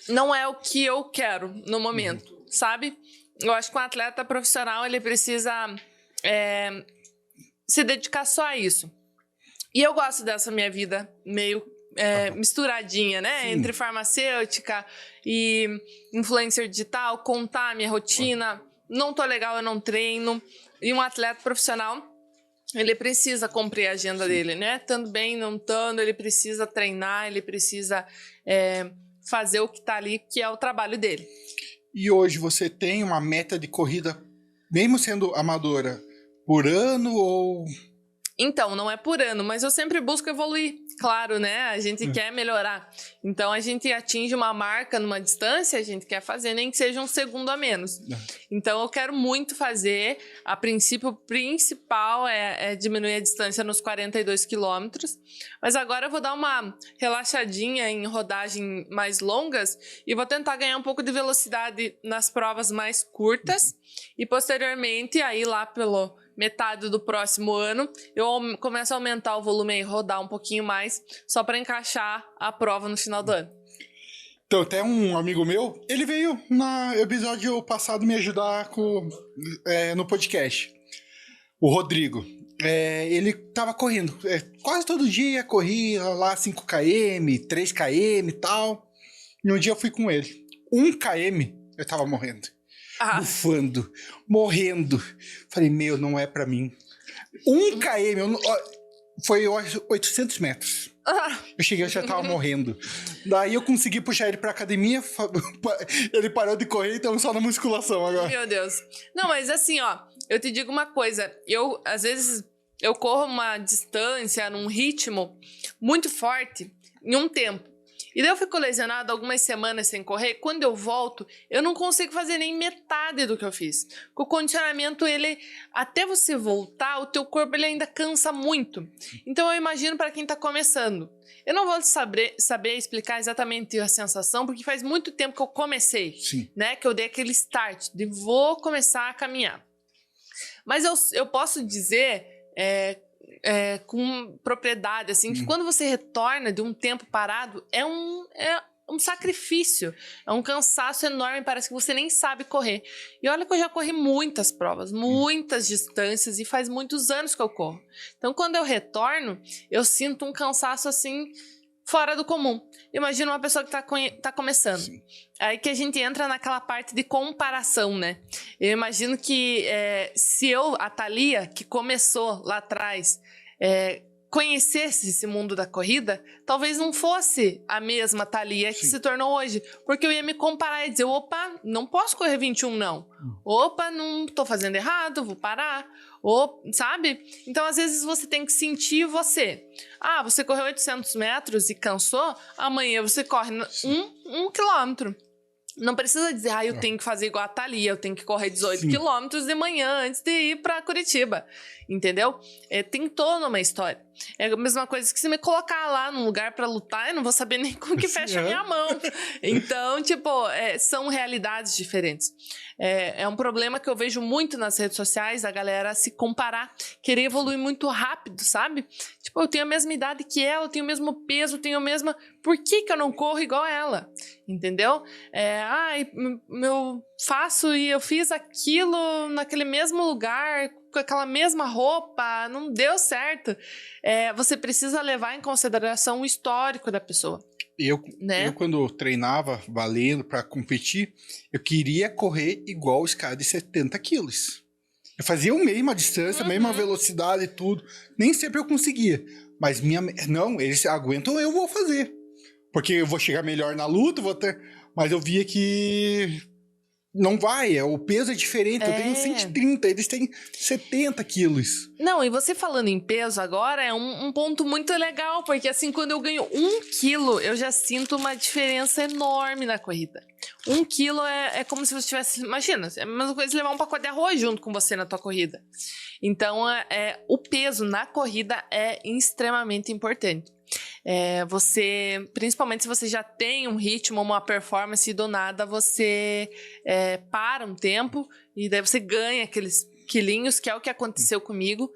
não é o que eu quero no momento, sabe? Eu acho que um atleta profissional, ele precisa se dedicar só a isso. E eu gosto dessa minha vida meio misturadinha, né? Sim. Entre farmacêutica e influencer digital, contar a minha rotina. Não tô legal, eu não treino. E um atleta profissional, ele precisa cumprir a agenda dele, né? Tanto bem, não estando, ele precisa treinar, ele precisa fazer o que tá ali, que é o trabalho dele. E hoje você tem uma meta de corrida, mesmo sendo amadora, por ano ou... Então, não é por ano, mas eu sempre busco evoluir. Claro, né? A gente quer melhorar. Então, a gente atinge uma marca numa distância, a gente quer fazer nem que seja um segundo a menos. Então, eu quero muito fazer. A princípio, o principal é diminuir a distância nos 42 quilômetros. Mas agora eu vou dar uma relaxadinha em rodagem mais longas e vou tentar ganhar um pouco de velocidade nas provas mais curtas. E, posteriormente, aí lá pelo metade do próximo ano, eu começo a aumentar o volume e rodar um pouquinho mais, só para encaixar a prova no final do ano. Então, até um amigo meu, ele veio no episódio passado me ajudar no podcast. O Rodrigo. Ele tava correndo. Quase todo dia corria lá 5km, 3km e tal. E um dia eu fui com ele. 1km, eu tava morrendo. Bufando, morrendo. Falei, não é pra mim. 1km, foi 800 metros. Eu cheguei, eu já tava morrendo. Daí eu consegui puxar ele pra academia, ele parou de correr, então só na musculação agora. Meu Deus. Não, mas assim, ó, eu te digo uma coisa. Às vezes, eu corro uma distância, num ritmo muito forte, em um tempo. E daí eu fico lesionado algumas semanas sem correr. Quando eu volto, eu não consigo fazer nem metade do que eu fiz. Com o condicionamento, até você voltar, o teu corpo ele ainda cansa muito. Então eu imagino para quem tá começando. Eu não vou saber explicar exatamente a sensação, porque faz muito tempo que eu comecei. Sim. Né? Que eu dei aquele start de vou começar a caminhar. Mas eu posso dizer... com propriedade, assim, que quando você retorna de um tempo parado, é um sacrifício, é um cansaço enorme, parece que você nem sabe correr. E olha que eu já corri muitas provas, muitas distâncias, e faz muitos anos que eu corro. Então, quando eu retorno, eu sinto um cansaço, assim, fora do comum. Imagina uma pessoa que tá começando. Sim. Aí que a gente entra naquela parte de comparação, né? Eu imagino que se a Thalia, que começou lá atrás, conhecesse esse mundo da corrida, talvez não fosse a mesma Thalia que se tornou hoje. Porque eu ia me comparar e dizer, opa, não posso correr 21 não. Opa, não tô fazendo errado, vou parar. Sabe? Então, às vezes, você tem que sentir você. Você correu 800 metros e cansou, amanhã você corre 1 quilômetro. Não precisa dizer, eu tenho que fazer igual a Thalia, eu tenho que correr 18 quilômetros de manhã antes de ir pra Curitiba. Entendeu? Tem toda uma história. É a mesma coisa que se me colocar lá num lugar pra lutar, eu não vou saber nem como que fecha a minha mão. Então, são realidades diferentes. É um problema que eu vejo muito nas redes sociais, a galera se comparar, querer evoluir muito rápido, sabe? Eu tenho a mesma idade que ela, eu tenho o mesmo peso, eu tenho a mesma... Por que eu não corro igual ela? Entendeu? Eu faço e eu fiz aquilo naquele mesmo lugar, com aquela mesma roupa, não deu certo. Você precisa levar em consideração o histórico da pessoa. Eu quando treinava valendo para competir, eu queria correr igual os caras de 70 quilos. Eu fazia a mesma distância, a mesma velocidade e tudo. Nem sempre eu conseguia. Mas eles aguentam, eu vou fazer. porque eu vou chegar melhor na luta, mas eu via que não vai, o peso é diferente. Eu tenho 130, eles têm 70 quilos. Não, e você falando em peso agora é um ponto muito legal, porque assim, quando eu ganho 1 quilo, eu já sinto uma diferença enorme na corrida. 1 quilo é como se você tivesse... Imagina, é a mesma coisa de levar um pacote de arroz junto com você na tua corrida. Então, o peso na corrida é extremamente importante. Principalmente se você já tem um ritmo, uma performance, e do nada você para um tempo e daí você ganha aqueles quilinhos, que é o que aconteceu comigo.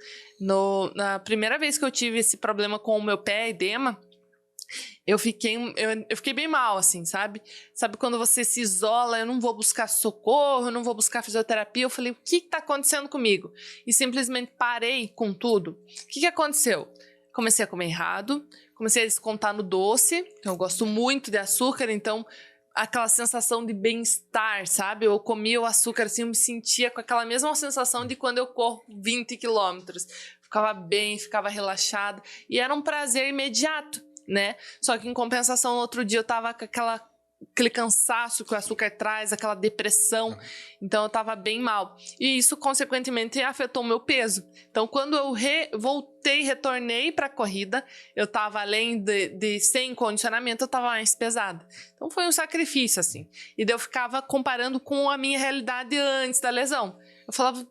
Na primeira vez que eu tive esse problema com o meu pé, edema, eu fiquei bem mal, assim, sabe? Sabe quando você se isola, eu não vou buscar socorro, eu não vou buscar fisioterapia. Eu falei, o que tá acontecendo comigo? E simplesmente parei com tudo. O que aconteceu? Comecei a comer errado, comecei a descontar no doce, eu gosto muito de açúcar, então aquela sensação de bem-estar, sabe? Eu comia o açúcar assim, eu me sentia com aquela mesma sensação de quando eu corro 20 quilômetros. Ficava bem, ficava relaxada, e era um prazer imediato, né? Só que em compensação, no outro dia eu tava com aquele cansaço que o açúcar traz, aquela depressão, então eu tava bem mal. E isso, consequentemente, afetou o meu peso. Então, quando eu retornei pra corrida, eu tava, além de sem condicionamento, eu tava mais pesada. Então, foi um sacrifício, assim. E daí eu ficava comparando com a minha realidade antes da lesão. Eu falava,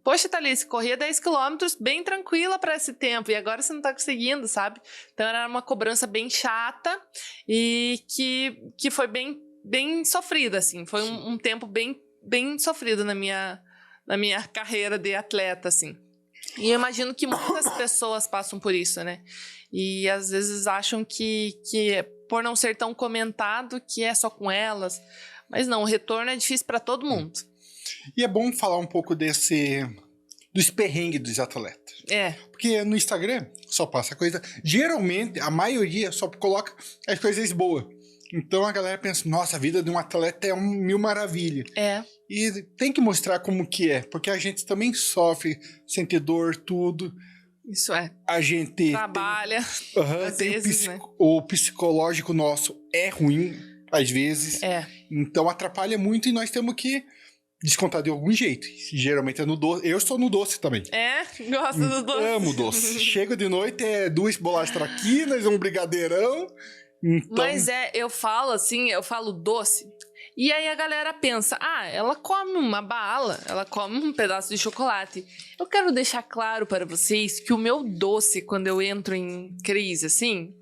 poxa, Thalys, corria 10 quilômetros bem tranquila para esse tempo, e agora você não tá conseguindo, sabe? Então era uma cobrança bem chata e que foi bem sofrida, assim. Foi um tempo bem sofrido na minha carreira de atleta, assim. E eu imagino que muitas pessoas passam por isso, né? E às vezes acham que por não ser tão comentado, que é só com elas. Mas não, o retorno é difícil para todo mundo. E é bom falar um pouco dos perrengues dos atletas. Porque no Instagram só passa coisa... Geralmente, a maioria só coloca as coisas boas. Então a galera pensa, nossa, a vida de um atleta é mil maravilha. E tem que mostrar como que é. Porque a gente também sente dor, tudo. Isso é. A gente... trabalha. Às vezes, né? O psicológico nosso é ruim, às vezes. Então atrapalha muito e nós temos que descontar de algum jeito. Geralmente é no doce. Eu estou no doce também. Gosto do doce. Amo doce. Chego de noite, 2 bolachas traquinas, um brigadeirão. Então... Mas eu falo doce. E aí a galera pensa, ela come uma bala, ela come um pedaço de chocolate. Eu quero deixar claro para vocês que o meu doce, quando eu entro em crise, assim...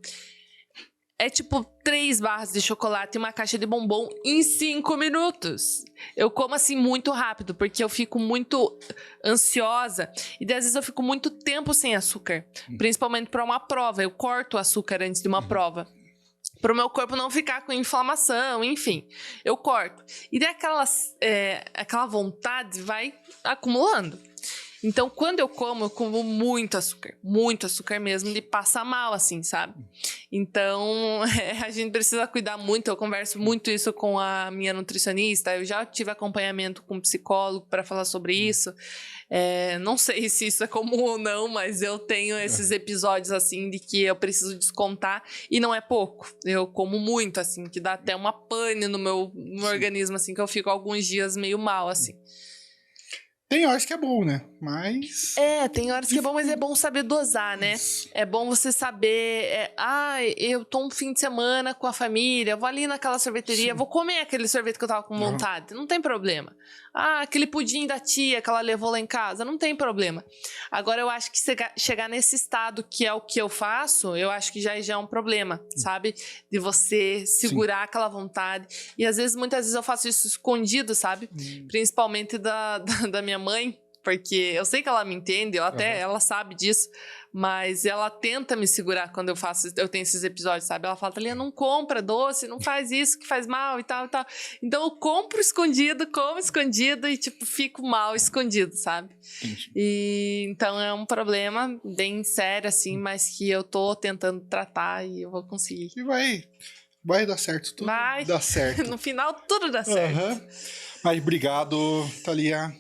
é tipo 3 barras de chocolate e uma caixa de bombom em 5 minutos. Eu como assim muito rápido, porque eu fico muito ansiosa. E às vezes eu fico muito tempo sem açúcar. Principalmente para uma prova. Eu corto o açúcar antes de uma prova. Para o meu corpo não ficar com inflamação, enfim. Eu corto. E daí aquela vontade vai acumulando. Então, quando eu como muito açúcar mesmo, de passar mal, assim, sabe? Então, a gente precisa cuidar muito. Eu converso muito isso com a minha nutricionista. Eu já tive acompanhamento com um psicólogo para falar sobre isso. Não sei se isso é comum ou não, mas eu tenho esses episódios, assim, de que eu preciso descontar. E não é pouco. Eu como muito, assim, que dá até uma pane no meu organismo, assim, que eu fico alguns dias meio mal, assim. Tem horas que é bom, né? Mas... tem horas que é bom, mas é bom saber dosar, né? É bom você saber... eu tô um fim de semana com a família, vou ali naquela sorveteria, vou comer aquele sorvete que eu tava com vontade. Não tem problema. Aquele pudim da tia que ela levou lá em casa, não tem problema. Agora, eu acho que chegar nesse estado, que é o que eu faço, eu acho que já é um problema, sabe? De você segurar aquela vontade. E muitas vezes eu faço isso escondido, sabe? Principalmente da minha mãe, porque eu sei que ela me entende, ela sabe disso, mas ela tenta me segurar quando eu tenho esses episódios, sabe? Ela fala, Thalia, não compra doce, não faz isso que faz mal e tal e tal. Então eu compro escondido, como escondido e fico mal escondido, sabe? E então é um problema bem sério, assim, mas que eu tô tentando tratar e eu vou conseguir. E vai dar certo, tudo dá certo. No final tudo dá certo. Mas obrigado, Thalia.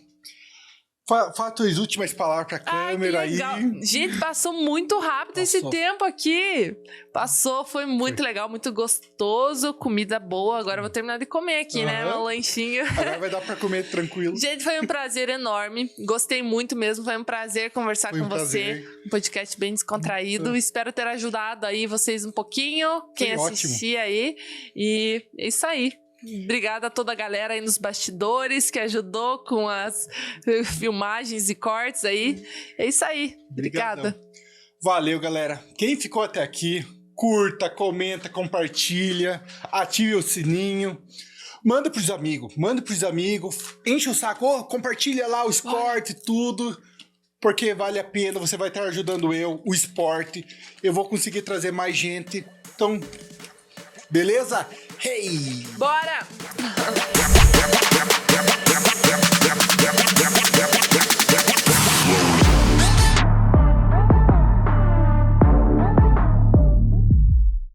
Fala tuas últimas palavras pra câmera aí. Gente, passou muito rápido esse tempo aqui. Passou, foi muito legal, muito gostoso. Comida boa. Agora eu vou terminar de comer aqui, né? Um lanchinho. Agora vai dar pra comer tranquilo. Gente, foi um prazer enorme. Gostei muito mesmo. Foi um prazer conversar com você. Um podcast bem descontraído. Espero ter ajudado aí vocês um pouquinho. Quem assistir aí. E é isso aí. Obrigada a toda a galera aí nos bastidores que ajudou com as filmagens e cortes aí. É isso aí. Obrigada. Valeu, galera. Quem ficou até aqui, curta, comenta, compartilha, ative o sininho. Manda pros amigos, enche o saco, compartilha lá o esporte, tudo, porque vale a pena, você vai estar ajudando o esporte, eu vou conseguir trazer mais gente, então, beleza? Hey! Bora!